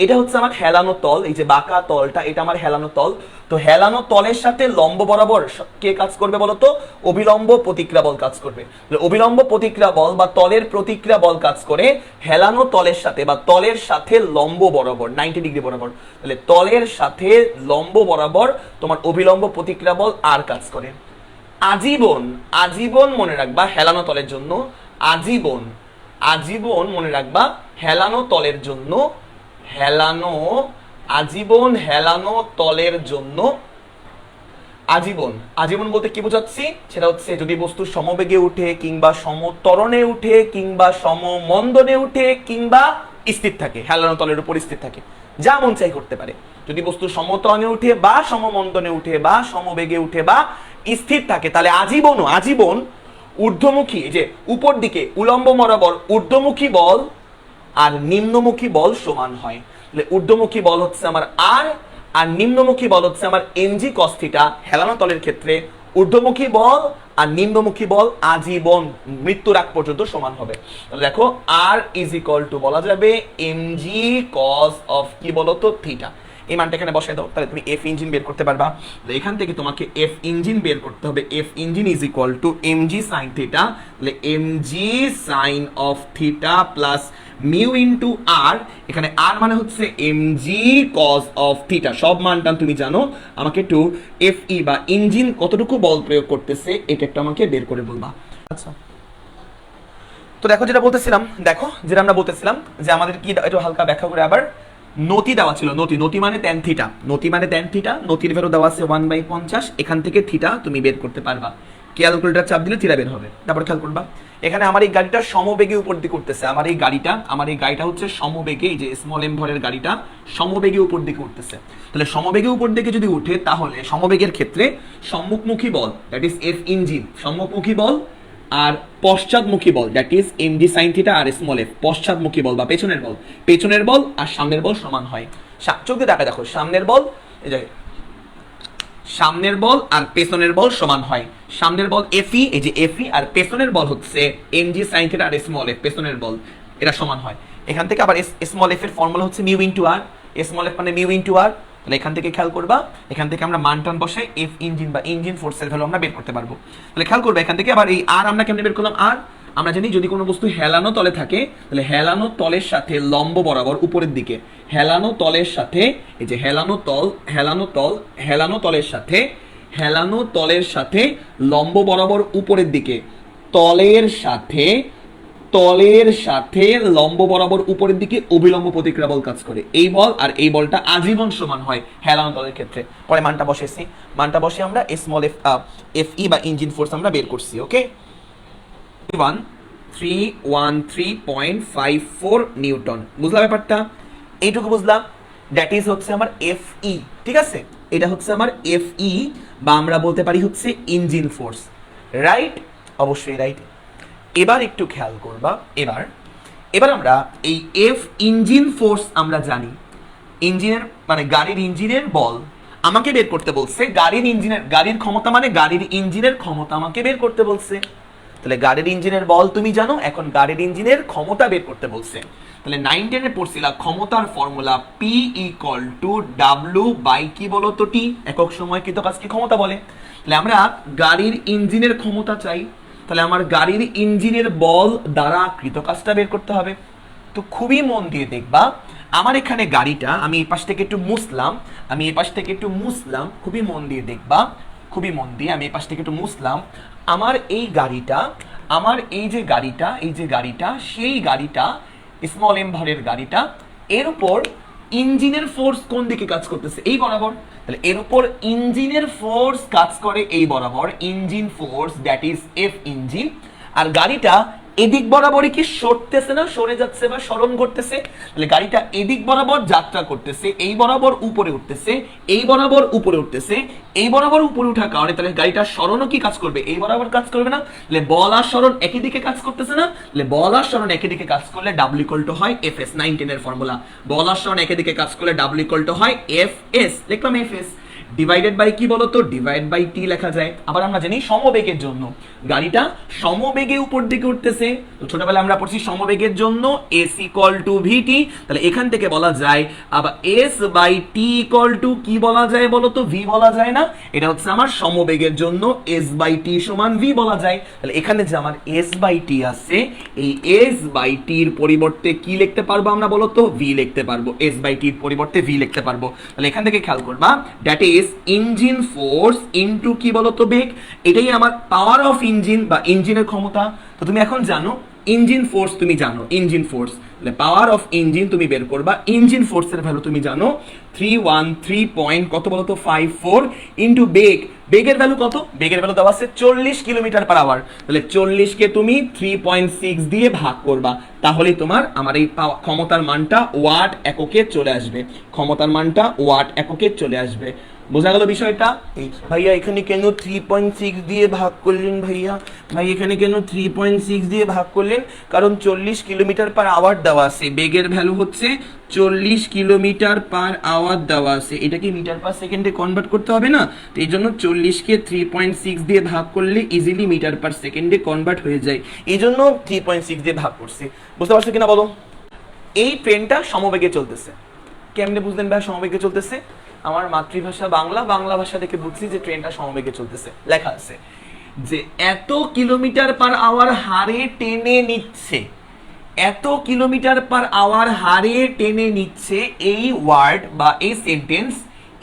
S1: এটা হচ্ছে আমার হেলানো তল, এই যে বাঁকা তলটা এটা আমার হেলানো তল, তো হেলানো তলের সাথে লম্ব বরাবর কে কাজ করবে বলতো অবিলম্ব প্রতিক্রিয়া বল কাজ করবে, অবিলম্ব প্রতিক্রিয়া বল বা তলের প্রতিক্রিয়া বল কাজ করে হেলানো তলের সাথে বা তলের সাথে লম্ব বরাবর 90 ডিগ্রি বরাবর, তাহলে তলের সাথে লম্ব বরাবর তোমার অবিলম্ব প্রতিক্রিয়া বল আর কাজ করে। আজীবন, আজীবন মনে রাখবা হেলানো তলের জন্য, আজীবন, আজীবন মনে রাখবা হেলানো তলের জন্য, হেলানো, আজীবন হেলানো তলের জন্য, আজীবন, আজীবন বলতে কি বোঝাচ্ছি সেটা হচ্ছে যদি বস্তু সমবেগে উঠে কিংবা সমত্বরণে উঠে কিংবা সমমন্দনে উঠে কিংবা স্থির থাকে, হেলানো তলের উপর স্থির থাকে, যা মন চাই করতে পারে, যদি বস্তু সমত্বরণে উঠে বা সমমন্দনে উঠে বা সমবেগে উঠে বা স্থির থাকে তাহলে আজীবনও, আজীবন ঊর্ধ্বমুখী যে উপর দিকে উলম্ব বরাবর ঊর্ধ্বমুখী বল আর নিম্নমুখী বল সমান হয়, তাহলে ঊর্ধ্বমুখী বল হচ্ছে আমার আর আর নিম্নমুখী বল হচ্ছে আমার mg cos থিটা, হেলানো তলের ক্ষেত্রে ঊর্ধ্বমুখী বল আর নিম্নমুখী বল আজীবন মৃত্যুর আগ পর্যন্ত সমান হবে, তাহলে দেখো r ইজ ইকুয়াল টু বলা যাবে mg cos অফ কি বলতো থিটা, এই মানটা এখানে বসাই দাও, তাহলে তুমি এফ ইঞ্জিন বের করতে পারবা, এখান থেকে তোমাকে এফ ইঞ্জিন বের করতে হবে, F engine is equal to mg sin theta, তাহলে mg sin of theta plus mu into R, এখানে আর মানে হচ্ছে mg cos অফ থিটা, সব মানটা তুমি জানো, আমাকে একটু fe বা ইঞ্জিন কতটুকু বল প্রয়োগ করতেছে এটা একটু আমাকে বের করে বলবা। আচ্ছা তো দেখো যেটা বলতেছিলাম, দেখো যেটা আমরা বলতেছিলাম যে আমাদের কি একটু হালকা ব্যাখ্যা করে আবার, নতি দেওয়া ছিল, নতি, নতি মানে tan থিটা, নতি মানে tan থিটা, নতির ভ্যালু দেওয়া আছে 1/50, এখান থেকে থিটা তুমি বের করতে পারবা, ক্যালকুলেটর চাপ দিলে থিটা বের হবে। তারপর খেয়াল করবা এখানে আমার এই গাড়িটা সমবেগে উপর দিকে উঠতেছে, আমার এই গাড়িটা হচ্ছে সমবেগে, এই যে স্মল এম ভরের গাড়িটা সমবেগে উপর দিকে উঠতেছে, তাহলে সমবেগে উপর দিকে যদি উঠে তাহলে সমবেগের ক্ষেত্রে সম্মুখমুখী বল দ্যাট ইজ এফ ইঞ্জিন সম্মুখমুখী বল আর পশ্চাৎমুখী বল that is mg sin theta আর স্মল f, পশ্চাৎমুখী বল বা পেছনের বল, পেছনের বল আর সামনের বল সমান হয়, চোখ দিয়ে দেখা দেখো সামনের বল, এই যে সামনের বল আর পেছনের বল সমান হয়, সামনের বল fe, এই যে fe আর পেছনের বল হচ্ছে mg sin থিটা আর স্মল f, পেছনের বল এটা সমান হয়। এখান থেকে আবার স্মল f এর ফর্মুলা হচ্ছে মিউ ইনটু আর, স্মল f মানে মিউ ইনটু আর, তাহলে এখান থেকে খেয়াল করবা, এখান থেকে আমরা মান টান বসাই এফ ইঞ্জিন বা ইঞ্জিন ফোর্সের ভ্যালু আমরা বের করতে পারবো, তাহলে খেয়াল করবে এখান থেকে আবার এই আর আমরা কেমনে বের করলাম, আর আমরা জানি যদি কোনো বস্তু হেলানো তলে থাকে তাহলে হেলানো তলের সাথে লম্ব বরাবর উপরের দিকে, হেলানো তলের সাথে, এই যে হেলানো তল, হেলানো তল, হেলানো তলের সাথে, হেলানো তলের সাথে লম্ব বরাবর উপরের দিকে, তলের সাথে, তলের সাথে লম্ব বরাবর উপরের দিকে অবিলম্ব প্রতিক্রিয়া বল কাজ করে, এই বল আর এই বলটা আজীবন সমান হয় হেলানো তলের ক্ষেত্রে। পরে মানটা বসেছি, মানটা বসে আমরা স্মল এফ ই বা ইঞ্জিন ফোর্স আমরা বের করছি, ওকে 1313.54 নিউটন, বুঝলাম ব্যাপারটা, এইটুকু বুঝলাম, দ্যাট ইজ হচ্ছে আমার এফ ই, ঠিক আছে, এটা হচ্ছে আমার এফ ই বা আমরা বলতে পারি হচ্ছে ইঞ্জিন ফোর্স, রাইট, অবশ্যই রাইট। এবার একটু খেয়াল করবা, এবার আমরা এই এফ ইঞ্জিন ফোর্স আমরা জানি, ইঞ্জিনের মানে গাড়ির ইঞ্জিনের বল আমাকে বের করতে বলছে, গাড়ির ইঞ্জিনের, গাড়ির ক্ষমতা মানে গাড়ির ইঞ্জিনের ক্ষমতা আমাকে বের করতে বলছে, তাহলে গাড়ির ইঞ্জিনের বল তুমি জানো, এখন গাড়ির ইঞ্জিনের ক্ষমতা বের করতে বলছে। তাহলে 9 10 এ পড়ছিলাম ক্ষমতার formula P equal to W by কি বলো তো টি, একক সময় কৃত কাজকে ক্ষমতা বলে। তাহলে আমরা গাড়ির ইঞ্জিনের ক্ষমতা চাই, তাহলে আমার গাড়ির ইঞ্জিনের বল দ্বারা কৃত কাজটা বের করতে হবে। তো খুবই মন দিয়ে দেখবা, আমার এখানে গাড়িটা আমি এই পাশ থেকে একটু মুছলাম, খুবই মন দিয়ে দেখবা, খুবই মন দিয়ে আমি এই পাশ থেকে একটু মুছলাম। আমার এই গাড়িটা, আমার এই যে গাড়িটা সেই গাড়িটা স্মল এম ভারের গাড়িটা, এর উপর ইঞ্জিনের ফোর্স কোন দিকে কাজ করতেছে? এই বরাবর। তাহলে এর উপর ইঞ্জিনের ফোর্স কাজ করে এই বরাবর, engine force that is F engine. আর গাড়িটা এদিক বরাবরই কি সরতেছে না সরে যাচ্ছে বা সরণ করতেছে? তাহলে গাড়িটা এদিক বরাবর যাত্রা করতেছে, এই বরাবর উপরে উঠতেছে, এই বরাবর উপরে উঠতেছে, এই বরাবর উপরে ওঠার কারণে তাহলে গাড়িটা সরণও কি কাজ করবে? এই বরাবর কাজ করবে না? তাহলে বল আর সরণ একই দিকে কাজ করতেছে না? তাহলে বল আর সরণ একই দিকে কাজ করলে ডাব্লিউ ইকুয়াল টু হয় এফ এস। 9 10 এর ফর্মুলা, বল আর সরণ একই দিকে কাজ করলে ডাব্লিউ ইকুয়াল টু হয় এফ এস, লিখলাম এফ এস ডিভাইডেড বাই কি বলতো, ডিভাইড বাই টি লেখা যায়। আবার আমরা জানি সমবেগের জন্য গাড়িটা সমবেগে উপর দিকে উঠতেছে, তো ছোটবেলায় আমরা পড়ছি সমবেগের জন্য এস ইকুয়াল টু ভিটি। তাহলে এখান থেকে বলা যায় আবার s by t equal to কি বলা যায় বলতো, ভি বলা যায় না? এটা হচ্ছে আমার সমবেগের জন্য এস বাই টি সমান ভি বলা যায়। তাহলে এখানে যে আমার এস বাই টি আছে, এই এস বাই টির পরিবর্তে কি লিখতে পারবো আমরা বলতো, ভি লিখতে পারবো। এস বাই টির পরিবর্তে ভি লিখতে পারবো। তাহলে এখান থেকে খেয়াল করবা, that is engine force into কি বলতো বেগ, এটাই আমার পাওয়ার অফ ইঞ্জিন বা ইঞ্জিনের ক্ষমতা। তো তুমি এখন জানো ইঞ্জিন ফোর্স, তুমি জানো ইঞ্জিন ফোর্স, তাহলে পাওয়ার অফ ইঞ্জিন তুমি বের করবা। ইঞ্জিন ফোর্সের ভ্যালু তুমি জানো 313 পয়েন্ট কত বলতো 54 ইনটু বেগ, বেগের ভ্যালু কত? বেগের ভ্যালু দেওয়া আছে 40 কিলোমিটার পার আওয়ার। তাহলে 40 কে তুমি 3.6 দিয়ে ভাগ করবা, তাহলেই তোমার আমার এই ক্ষমতার মানটা ওয়াট এককে চলে আসবে, ক্ষমতার মানটা ওয়াট এককে চলে আসবে। বোঝা গেল বিষয়টা? এই ভাইয়া এখানে কেন 3.6 দিয়ে ভাগ করলেন? ভাইয়া ভাই এখানে কেন 3.6 দিয়ে ভাগ করলেন? কারণ 40 কিলোমিটার পার আওয়ার দেওয়া আছে, বেগের ভ্যালু হচ্ছে 40 কিলোমিটার পার আওয়ার দেওয়া আছে, এটাকে মিটার পার সেকেন্ডে কনভার্ট করতে হবে না? তো এই জন্য 40 কে 3.6 দিয়ে ভাগ করলে ইজিলি মিটার পার সেকেন্ডে কনভার্ট হয়ে যায়, এই জন্য 3.6 দিয়ে ভাগ করছি। বুঝতে পারছো কিনা বলো? এই ট্রেনটা সমবেগে চলতেছে। কেমনে বুঝলেন ভাই সমবেগে চলতেছে? আমার মাতৃভাষা বাংলা, বাংলা ভাষা থেকে বুঝছি যে ট্রেনটা সমবেগে চলতেছে। লেখা আছে যে এত কিলোমিটার পার আওয়ার হারে টেনে নিচ্ছে, এত কিলোমিটার পার আওয়ার হারে টেনে নিচ্ছে এই ওয়ার্ড বা এই সেন্টেন্স,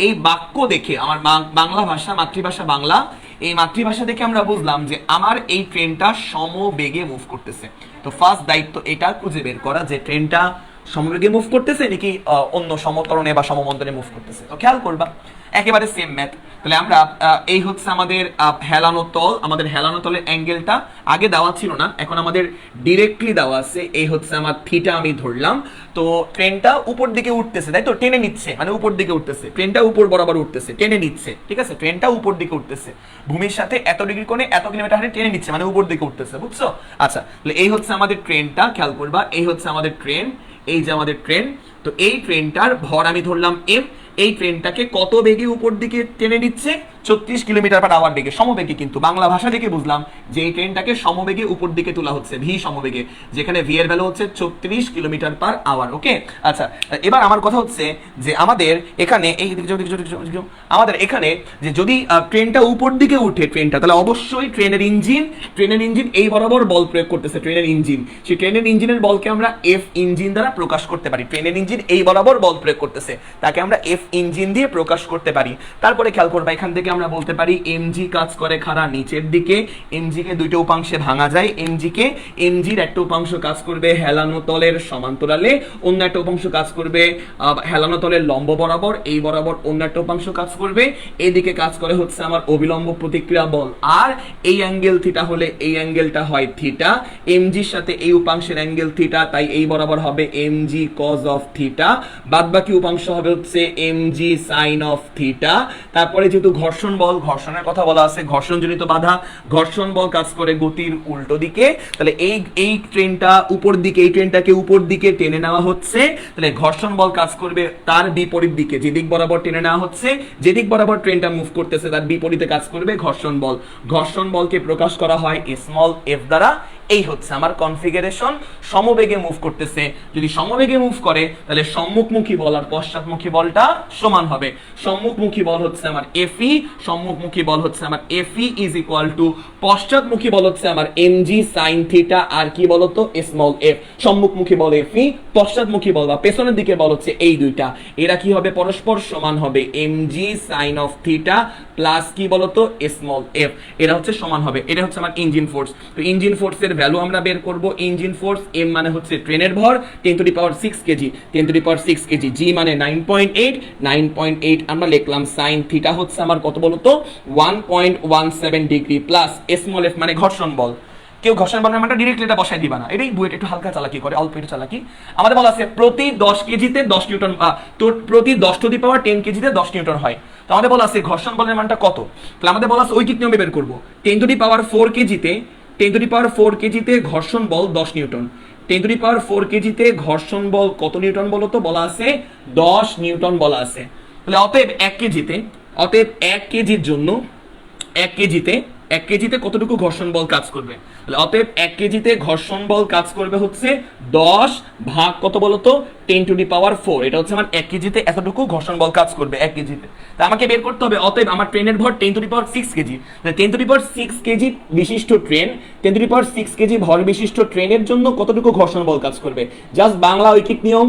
S1: এই বাক্য দেখে আমার বাংলা ভাষা, মাতৃভাষা বাংলা, এই মাতৃভাষা দেখে আমরা বুঝলাম যে আমার এই ট্রেনটা সমবেগে মুভ করতেছে। তো ফার্স্ট দায়িত্ব এটা খুঁজে বের করা যে ট্রেনটা সমবেগে মুভ করতেছে নাকি অন্য সমতরণে বা সমমন্দনে মুভ করতেছে। তো খেয়াল করবা একেবারে সেম ম্যাথ। তাহলে আমরা এই হচ্ছে আমাদের হেলানো তল, আমাদের হেলানো তলের অ্যাঙ্গেলটা আগে দেওয়া ছিল না, এখন আমাদের ডিরেক্টলি দেওয়া আছে। এই হচ্ছে আমার থিটা আমি ধরলাম। তো ট্রেনটা উপর দিকে উঠতেছে, তাই তো? টেনে নিচ্ছে মানে উপর দিকে উঠতেছে, ট্রেনটা উপর বরাবর উঠতেছে, টেনে নিচ্ছে, ঠিক আছে? ট্রেনটা উপর দিকে উঠতেছে, ভূমির সাথে এত ডিগ্রি কোণে এত কিলোমিটার হারে টেনে নিচ্ছে মানে উপর দিকে উঠতেছে, বুঝছো? আচ্ছা, তাহলে এই হচ্ছে আমাদের ট্রেনটা, খেয়াল করবা এই হচ্ছে আমাদের ট্রেন, এই যে আমাদের ট্রেন। তো এই ট্রেনটার ভর আমি ধরলাম এম, এই ট্রেনটাকে কত বেগে উপর দিকে টেনে নিচ্ছে? 36 কিলোমিটার পার আওয়ার বেগে, সমবেগে। কিন্তু বাংলা ভাষা থেকে বুঝলাম যে এই ট্রেনটাকে সমবেগে উপর দিকে তোলা হচ্ছে, ভি সমবেগে, যেখানে ভি এর ভ্যালু হচ্ছে 36 কিলোমিটার পার আওয়ার। ওকে, আচ্ছা, এবার আমার কথা হচ্ছে যে আমাদের এখানে এই আমাদের এখানে যে যদি ট্রেনটা উপর দিকে উঠে ট্রেনটা, তাহলে অবশ্যই ট্রেনের ইঞ্জিন এই বরাবর বল প্রয়োগ করতেছে, ট্রেনের ইঞ্জিন, সেই ট্রেনের ইঞ্জিনের বলকে আমরা এফ ইঞ্জিন দ্বারা প্রকাশ করতে পারি। ট্রেনের ইঞ্জিন এই বরাবর বল প্রয়োগ করতেছে, তাকে আমরা এফ ইঞ্জিন দিয়ে প্রকাশ করতে পারি। তারপরে খেয়াল করবা এখান থেকে আমরা বলতে পারি এমজি কাজ করে খাড়া নিচের দিকে, এমজি কে দুইটা উপাংশে ভাঙা যায়, এমজির একটা উপাংশ কাজ করবে হেলানো তলের সমান্তরালে, অন্য একটা উপাংশ কাজ করবে হেলানো তলের লম্ব বরাবর, এই বরাবর অন্য একটা উপাংশ কাজ করবে, এদিকে কাজ করে হচ্ছে আমার অবিলম্ব প্রতিক্রিয়া বল। আর এই অ্যাঙ্গেল থিটা হলে এই অ্যাঙ্গেলটা হয় থিটা, এমজির সাথে এই উপাংশের অ্যাঙ্গেল থিটা, তাই এই বরাবর হবে এমজি কজ অফ থিটা, বাদ বাকি উপাংশ হবে হচ্ছে mg sin of থিটা। তারপরে যেহেতু ঘর্ষণ বল, ঘর্ষণের কথা বলা আছে, ঘর্ষণজনিত বাধা, ঘর্ষণ বল কাজ করে গতির উল্টো দিকে, তাহলে এই ট্রেনটা উপর দিকে, এই ট্রেনটাকে উপর দিকে টেনে নেওয়া হচ্ছে, তাহলে ঘর্ষণ বল কাজ করবে তার বিপরীত দিকে, যে দিক বরাবর টেনে নেওয়া হচ্ছে, যে দিক বরাবর ট্রেনটা মুভ করতেছে তার বিপরীতে কাজ করবে ঘর্ষণ বল। ঘর্ষণ বলকে প্রকাশ করা হয় স্মল এফ দ্বারা। এই হচ্ছে আমার কনফিগারেশন। সমবেগে মুভ করতেছে, যদি সমবেগে মুভ করে তাহলে সম্মুখমুখী বল আর পশ্চাৎমুখী বলটা সমান হবে। সম্মুখমুখী বল হচ্ছে আমার এফই, সম্মুখমুখী বল হচ্ছে আমার এফই ইজ ইকুয়াল টু পশ্চাৎমুখী বল হচ্ছে আমার এমজি সাইন থিটা আর কি বলতো স্মল এফ। সম্মুখমুখী বল এফই, পশ্চাৎমুখী বল বা পেছনের দিকে বল হচ্ছে এই দুইটা, এরা কি হবে পরস্পর সমান হবে mg sine of theta plus কি বলতো স্মল এফ, এরা হচ্ছে সমান হবে। এটা হচ্ছে আমার ইঞ্জিন ফোর্স। তো ইঞ্জিন ফোর্সের ভ্যালু আমরা বের করব। ইঞ্জিন ফোর্স এম মানে হচ্ছে ট্রেনের ভর 10⁶ কেজি, 10⁶ কেজি, জি মানে 9.8, 9.8 আমরা লিখলাম। সাইন থিটা হচ্ছে আমার কত বলতো 1.17 ডিগ্রি প্লাস স্মল এফ মানে ঘর্ষণ বল। কেউ ঘর্ষণ বলের মানটা ডিরেক্টলি এটা বসাই দিবা না, এটাই বুয়েট একটু হালকা চালাকি করে, অল্প একটু চালাকি। আমাদের বলা আছে প্রতি 10 কেজিতে 10 নিউটন, তো প্রতি 10⁻10 কেজিতে 10 নিউটন হয়। তো আমাদের বলা আছে ঘর্ষণ বলের মানটা কত, তাহলে আমাদের বলা আছে ঐকিক নিয়মে বের করব। 10⁴ কেজিতে 10⁴ কেজিতে ঘর্ষণ বল 10 নিউটন, 10⁴ কেজিতে ঘর্ষণ বল কত নিউটন বলো তো, বলা আছে 10 নিউটন বলা আছে। তাহলে অতএব 1 কেজিতে, অতএব 1 কেজির জন্য 1 কেজিতে কতটুকু ঘর্ষণ বল কাজ করবে, অতএব 1 কেজিতে ঘর্ষণ বল কাজ করবে হচ্ছে 10 ভাগ কত বলতো 10⁴। এটা হচ্ছে আমার 1 কেজিতে এতটুকু ঘর্ষণ বল কাজ করবে 1 কেজিতে। তা আমাকে বের করতে হবে অতএব আমার ট্রেনের ভর 10⁶ কেজি, 10⁶ কেজি বিশিষ্ট ট্রেন, 10⁶ কেজি ভর বিশিষ্ট ট্রেনের জন্য কতটুকু ঘর্ষণ বল কাজ করবে। জাস্ট বাংলা ঐকিক নিয়ম,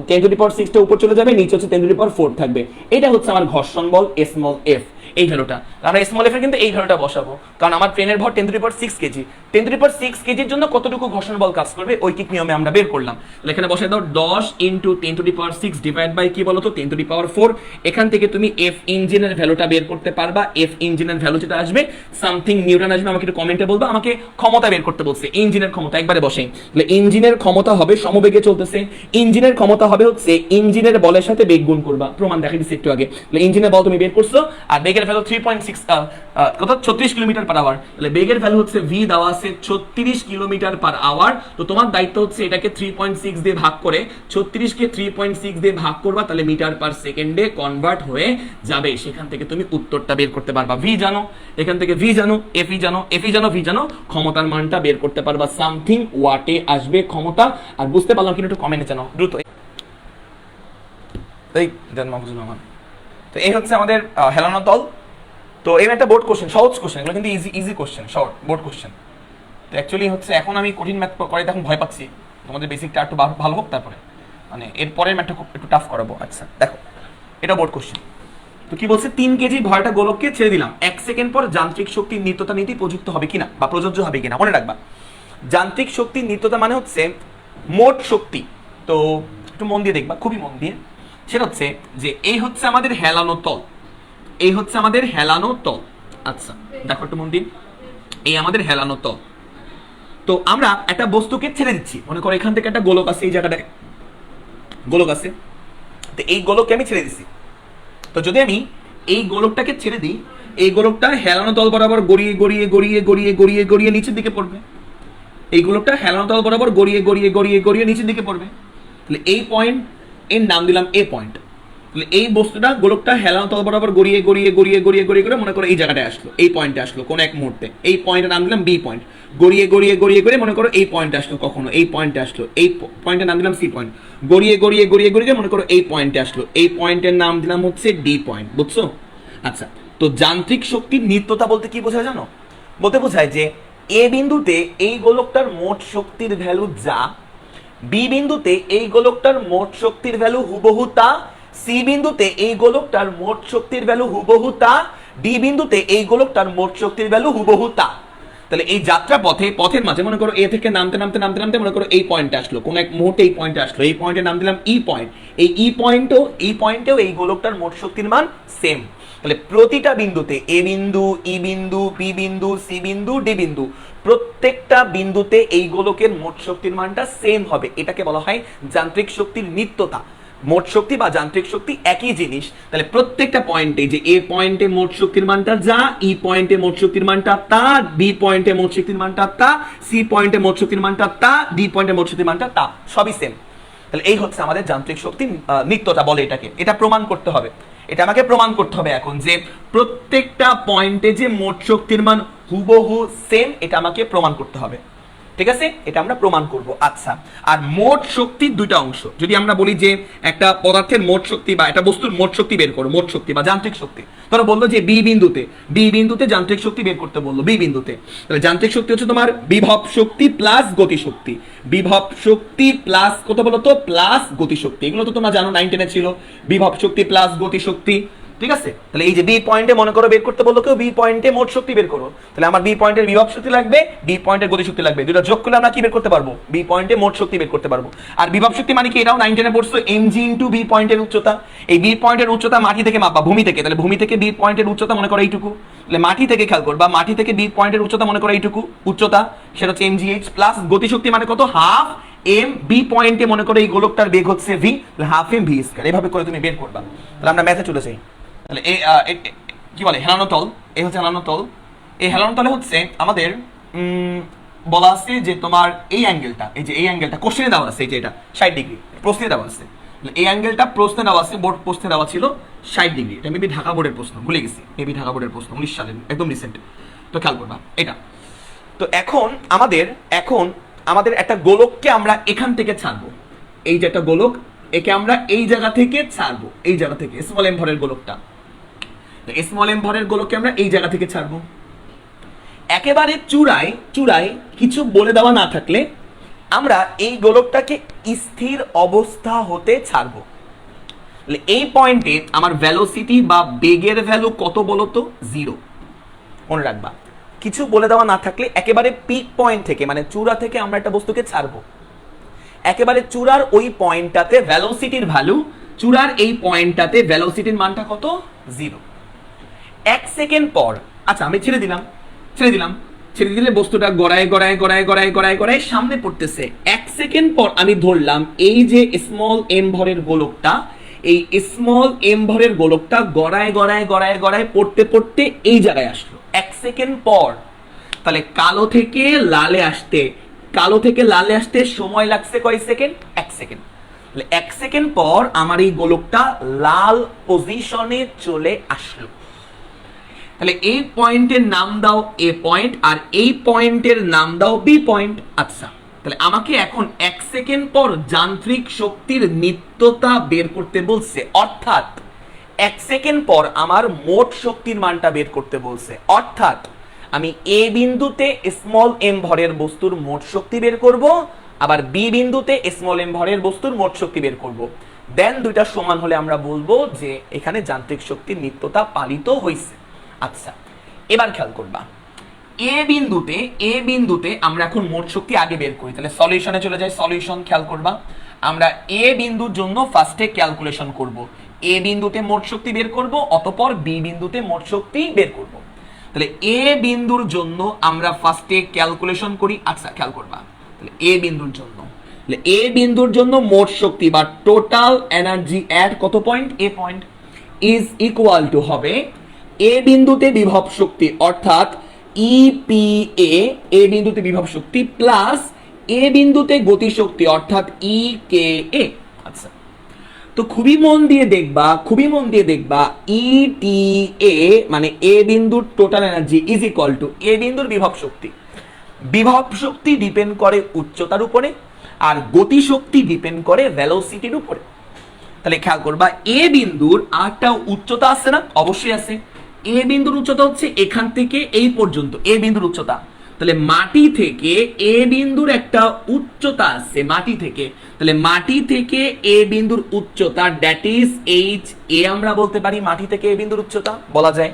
S1: 10⁶ টা উপর চলে যাবে, নিচে হচ্ছে 10⁴ থাকবে। এটা হচ্ছে আমার ঘর্ষণ বল স্মল এফ, এই ভ্যালুটা। আমরা স্মল এফ এর কিন্তু এই ভ্যালুটা বসাবো, কারণ আমার ট্রেনের ভর 10⁶ কেজি, 10⁶ কেজির জন্য কতটুকু ঘর্ষণ বল কাজ করবে ঐকিক নিয়মে আমরা বের করলাম। তাহলে এখানে বসাই দাও 10 × 10⁶ ডিভাইড বাই কি বলতো 10⁴। এখান থেকে তুমি এফ ইঞ্জিনের ভ্যালুটা বের করতে পারবা। এফ ইঞ্জিনের ভ্যালু যেটা আসবে সামথিং নিউটন আসবে, আমাকে একটু কমেন্টে বলবা। আমাকে ক্ষমতা বের করতে বলছে, ইঞ্জিনের ক্ষমতা একবারে বসে। তাহলে ইঞ্জিনের ক্ষমতা হবে সমবেগে চলতেছে, ইঞ্জিনের ক্ষমতা হবে হচ্ছে ইঞ্জিনের বলের সাথে বেগ গুণ করবা, প্রমাণ দেখাই দিচ্ছি একটু আগে। তাহলে ইঞ্জিনের বল তুমি বের করছো আর বেগের ভ্যালু 3.6 কত 36 কিলোমিটার/আওয়ার। তাহলে বেগের ভ্যালু হচ্ছে ভি দেওয়া আছে 36 কিলোমিটার/আওয়ার। তো তোমার দায়িত্ব হচ্ছে এটাকে 3.6 দিয়ে ভাগ করে, 36 কে 3.6 দিয়ে ভাগ করবা, তাহলে মিটার/সেকেন্ডে কনভার্ট হয়ে যাবে। সেখান থেকে তুমি উত্তরটা বের করতে পারবা। ভি জানো, এখান থেকে ভি জানো, এফই জানো, এফই জানো, ভি জানো, ক্ষমতার মানটা বের করতে পারবা। সামথিং ওয়াটে আসবে ক্ষমতা। আর বুঝতে পারলাম কিন্তু একটু কমেন্টে জানো দ্রুত। এই দেন মাহফুজুর রহমান। তো এই হচ্ছে আমাদের হেলানো তল। তো এই একটা বোর্ড কোশ্চেন, সহজ কোশ্চেন, এগুলো কিন্তু easy question, short board question. তো অ্যাকচুয়ালি হচ্ছে এখন আমি কঠিন ম্যাথ করাইতে এখন ভয় পাচ্ছি, তোমাদের বেসিকটা একটু ভালো হোক, তারপরে মানে এর পরের ম্যাথটা খুব একটু টাফ করাবো। আচ্ছা দেখো, এটা বোর্ড কোশ্চেন। তো কি বলছে, 3 কেজি ভয়টা গোলককে ছেড়ে দিলাম, 1 সেকেন্ড পর যান্ত্রিক শক্তির নিত্যতা নীতি প্রযুক্ত হবে কিনা বা প্রযোজ্য হবে কিনা। মনে রাখবা যান্ত্রিক শক্তির নিত্যতা মানে হচ্ছে মোট শক্তি। তো একটু মন দিয়ে দেখবা, খুবই মন দিয়ে। সেটা হচ্ছে যে এই হচ্ছে আমাদের হেলানো তল, এই হচ্ছে আমাদের হেলানো তল। আচ্ছা দেখো একটু মন দিন, এই আমাদের হেলানো তল। তো আমরা একটা বস্তুকে ছেড়ে দিচ্ছি, মনে করো এখান থেকে একটা গোলক আছে, এই জায়গাটায় গোলক আছে, তো এই গোলককে আমি ছেড়ে দিচ্ছি। তো যদি আমি এই গোলকটাকে ছেড়ে দিই, এই গোলকটা হেলানো তল বরাবর গড়িয়ে গড়িয়ে গড়িয়ে গড়িয়ে গড়িয়ে গড়িয়ে নিচের দিকে পড়বে। এই গোলকটা হেলানো তল বরাবর গড়িয়ে গড়িয়ে গড়িয়ে গড়িয়ে নিচের দিকে পড়বে। তাহলে এই পয়েন্ট এর নাম দিলাম এ পয়েন্ট। তাহলে এই বস্তুটা গোলকটা হেলানো তল বরাবর গড়িয়ে গড়িয়ে গড়িয়ে গড়িয়ে গড়িয়ে গড়িয়ে মনে করো এই জায়গাটায় আসলো, এই পয়েন্টে আসলো কোন এক মুহূর্তে, এই পয়েন্টের নাম দিলাম বি পয়েন্ট। গড়িয়ে গড়িয়ে গড়িয়ে গড়িয়ে মনে করো এই পয়েন্টে আসলো, কখনো এই পয়েন্টে আসলো, এই পয়েন্টের নাম দিলাম সি পয়েন্ট। গড়িয়ে গড়িয়ে গড়িয়ে গড়িয়ে মনে করো এই পয়েন্টে আসলো, এই পয়েন্টের নাম দিলাম হচ্ছে ডি পয়েন্ট। বুঝছো? আচ্ছা, তো যান্ত্রিক শক্তির নিত্যতা বলতে কি বোঝায় জানো? বলতে বোঝায় যে এ বিন্দুতে এই গোলকটার মোট শক্তির ভ্যালু যা, বি বিন্দুতে এই গোলকটার মোট শক্তির ভ্যালু হুবহু তা, সি বিন্দুতে এই গোলকটার মোট শক্তির ভ্যালু হুবহু তা, ডি বিন্দুতে এই গোলকটার মোট শক্তির ভ্যালু হুবহু তা। তাহলে এই যাত্রা পথের মাঝে মনে করো এ থেকে নামতে নামতে নামতে নামতে মনে করো এই পয়েন্টে আসলো, কোন এক মুহূর্তে এই পয়েন্টে আসলো, এই পয়েন্টের নাম দিলাম ই পয়েন্ট। এই পয়েন্টেও এই গোলকটার মোট শক্তির মান সেম। তাহলে প্রতিটা বিন্দুতে এ বিন্দু, ই বিন্দু, পি বিন্দু, সি বিন্দু, ডি বিন্দু, প্রত্যেকটা বিন্দুতে এই গোলকের মোট শক্তির মানটা সেম হবে। এটাকে বলা হয় যান্ত্রিক শক্তির নিত্যতা। মোট শক্তি বা যান্ত্রিক শক্তি একই জিনিস, তাহলে প্রত্যেকটা পয়েন্টে, যে এ পয়েন্টে মোট শক্তির মানটা যা, ই পয়েন্টে মোট শক্তির মানটা তা, বি পয়েন্টে মোট শক্তির মানটা তা, সি পয়েন্টে মোট শক্তির মানটা তা, ডি পয়েন্টে মোট শক্তির মানটা তা, সবই সেম। তাহলে এই হচ্ছে আমাদের যান্ত্রিক শক্তির নিত্যতা বলে এটাকে। এটা প্রমাণ করতে হবে, এটা আমাকে প্রমাণ করতে হবে এখন যে প্রত্যেকটা পয়েন্টে যে মোট শক্তির মান হুবহু সেম, এটা আমাকে প্রমাণ করতে হবে। ঠিক আছে, এটা আমরা প্রমাণ করব। আচ্ছা, আর মোট শক্তির দুইটা অংশ, যদি আমরা বলি যে একটা পদার্থের মোট শক্তি বা একটা বস্তুর মোট শক্তি বের করো, মোট শক্তি বা যান্ত্রিক শক্তি, ধরো বললো যে বি বিন্দুতে যান্ত্রিক শক্তি বের করতে বললো, বি বিন্দুতে, তাহলে যান্ত্রিক শক্তি হচ্ছে তোমার বিভব শক্তি প্লাস গতি শক্তি, বিভব শক্তি প্লাস কত বলো তো, প্লাস গতি শক্তি। এগুলো তো তোমরা জানো, 9 10 ছিল, বিভব শক্তি প্লাস গতি শক্তি। ঠিক আছে, তাহলে এই যে বি পয়েন্টে মনে করো বের করতে বললো কেউ, বি পয়েন্টে মোট শক্তি বের করো, তাহলে আমার বি পয়েন্টের বিভব শক্তি লাগবে, বি পয়েন্টের গতি শক্তি লাগবে, দুটো যোগ করলে আমরা কি বের করতে পারবো, বি পয়েন্টে মোট শক্তি বের করতে পারবো। আর বিভব শক্তি মানে কি, এটাও 9 10 পড়ছো, এমজি ইনটু বি পয়েন্টের উচ্চতা। এই বি পয়েন্টের উচ্চতা মাটি থেকে মাপবা, ভূমি থেকে, তাহলে ভূমি থেকে বি পয়েন্টের উচ্চতা মনে করো এইটুকু, তাহলে মাটি থেকে খেয়াল করবা, মাটি থেকে বি পয়েন্টের উচ্চতা মনে করো এইটুকু উচ্চতা, সেটা হচ্ছে এমজিএইচ, প্লাস গতি শক্তি মানে কত, হাফ এম, বি পয়েন্টে মনে করো এই গোলকটার বেগ হচ্ছে ভি, তাহলে হাফ এম ভি স্কয়ার, এভাবে করে তুমি বের করবা। তাহলে আমরা ম্যাথে চলে যাই। তাহলে কি বলে হেলানো তল, এই হচ্ছে হেলানো তল। এই হেলানো তলে হচ্ছে আমাদের বলা আছে যে তোমার এই অ্যাঙ্গেলটা, এই যে এই অ্যাঙ্গেলটা কোশ্চেনে দেওয়া আছে, এই যে এটা 60 ডিগ্রি প্রশ্নে দেওয়া আছে, এই অ্যাঙ্গেলটা প্রশ্নে দেওয়া আছে, বোর্ড প্রশ্নে দেওয়া ছিল 60 ডিগ্রি। এটা মেবি ঢাকা বোর্ডের প্রশ্ন, ভুলে গেছি, মেবি ঢাকা বোর্ডের প্রশ্ন 19 সালের, একদম রিসেন্ট। তো খেয়াল করবা এটা। তো এখন আমাদের একটা গোলককে আমরা এখান থেকে ছাড়বো, এই যে একটা গোলক, একে আমরা এই জায়গা থেকে ছাড়বো, এই জায়গা থেকে স্মল এম ভরের গোলকটা, স্মল এম ভরের গোলককে আমরা এই জায়গা থেকে ছাড়বো। একেবারে চূড়ায় কিছু বলে দেওয়া না থাকলে আমরা এই গোলকটাকে স্থির অবস্থা হতে ছাড়বো। এই পয়েন্টে আমার ভেলোসিটি বা বেগের ভ্যালু কত বলতো, 0। মনে রাখবা, কিছু বলে দেওয়া না থাকলে একেবারে পিক পয়েন্ট থেকে, মানে চূড়া থেকে আমরা একটা বস্তুকে ছাড়বো, একেবারে চূড়ার ওই পয়েন্টটাতে ভেলোসিটির ভ্যালু, চূড়ার এই পয়েন্টটাতে ভেলোসিটির মানটা কত, 0। 1 সেকেন্ড পর, আচ্ছা আমি ছেড়ে দিলাম, ছেড়ে দিলে বস্তুটা গড়ায় সামনে পড়তেছে। 1 সেকেন্ড পর আমি ধরলাম এই যে স্মল এম ভরের গোলকটা, এই স্মল এম ভরের গোলকটা গড়ায় পড়তে এই জায়গায় আসলো 1 সেকেন্ড পর। তাহলে কালো থেকে লালে আসতে সময় লাগছে কয় সেকেন্ড, 1 সেকেন্ড। তাহলে 1 সেকেন্ড পর আমার এই গোলকটা লাল পজিশনে চলে আসলো। তাহলে এই পয়েন্টের নাম দাও এ পয়েন্ট, আর এই পয়েন্টের নাম দাও বি পয়েন্ট। আচ্ছা, তাহলে আমাকে এখন 1 সেকেন্ড পর যান্ত্রিক শক্তির নিত্যতা বের করতে বলছে, অর্থাৎ 1 সেকেন্ড পর আমার মোট শক্তির মানটা বের করতে বলছে, অর্থাৎ আমি এ বিন্দুতে স্মল এম ভরের বস্তুর মোট শক্তি বের করব, আবার বি বিন্দুতে স্মল এম ভরের বস্তুর মোট শক্তি বের করব। দেন দুইটা সমান হলে আমরা বলবো যে এখানে যান্ত্রিক শক্তির নিত্যতা পালিত হয়েছে। আচ্ছা, এবার খেয়াল করবা, এ বিন্দুতে আমরা এখন মোট শক্তি আগে বের করি, তাহলে সলিউশনে চলে যাই। সলিউশন খেয়াল করবা, আমরা এ বিন্দুর জন্য ফার্স্টে ক্যালকুলেশন করব, এ বিন্দুতে মোট শক্তি বের করব, অতঃপর বি বিন্দুতে মোট শক্তি বের করব। তাহলে এ বিন্দুর জন্য আমরা ফার্স্টে ক্যালকুলেশন করি। আচ্ছা খেয়াল করবা, তাহলে এ বিন্দুর জন্য মোট শক্তি বা টোটাল এনার্জি এট কত point, A point, is equal to হবে এ বিন্দুতে বিভব শক্তি অর্থাৎ ইপিএ, এ বিন্দুতে বিভব শক্তি প্লাস এ বিন্দুতে গতি শক্তি অর্থাৎ ইকেএ। আচ্ছা, তো খুবই মন দিয়ে দেখবা ইটিএ মানে এ বিন্দুর total energy is equal to A বিন্দুর বিভব শক্তি ডিপেন্ড করে উচ্চতার উপরে, আর গতি শক্তি ডিপেন্ড করে ভেলোসিটির উপরে। তাহলে খেয়াল করবা, এ বিন্দুর আরেকটা উচ্চতা আছে না, অবশ্যই আছে। এ বিন্দুর উচ্চতা হচ্ছে এখান থেকে এই পর্যন্ত এ বিন্দুর উচ্চতা, তাহলে মাটি থেকে এ বিন্দুর একটা উচ্চতা আছে, তাহলে মাটি থেকে এ বিন্দুর উচ্চতা দ্যাট ইজ এইচ এ, আমরা বলতে পারি মাটি থেকে এ বিন্দুর উচ্চতা বলা যায়।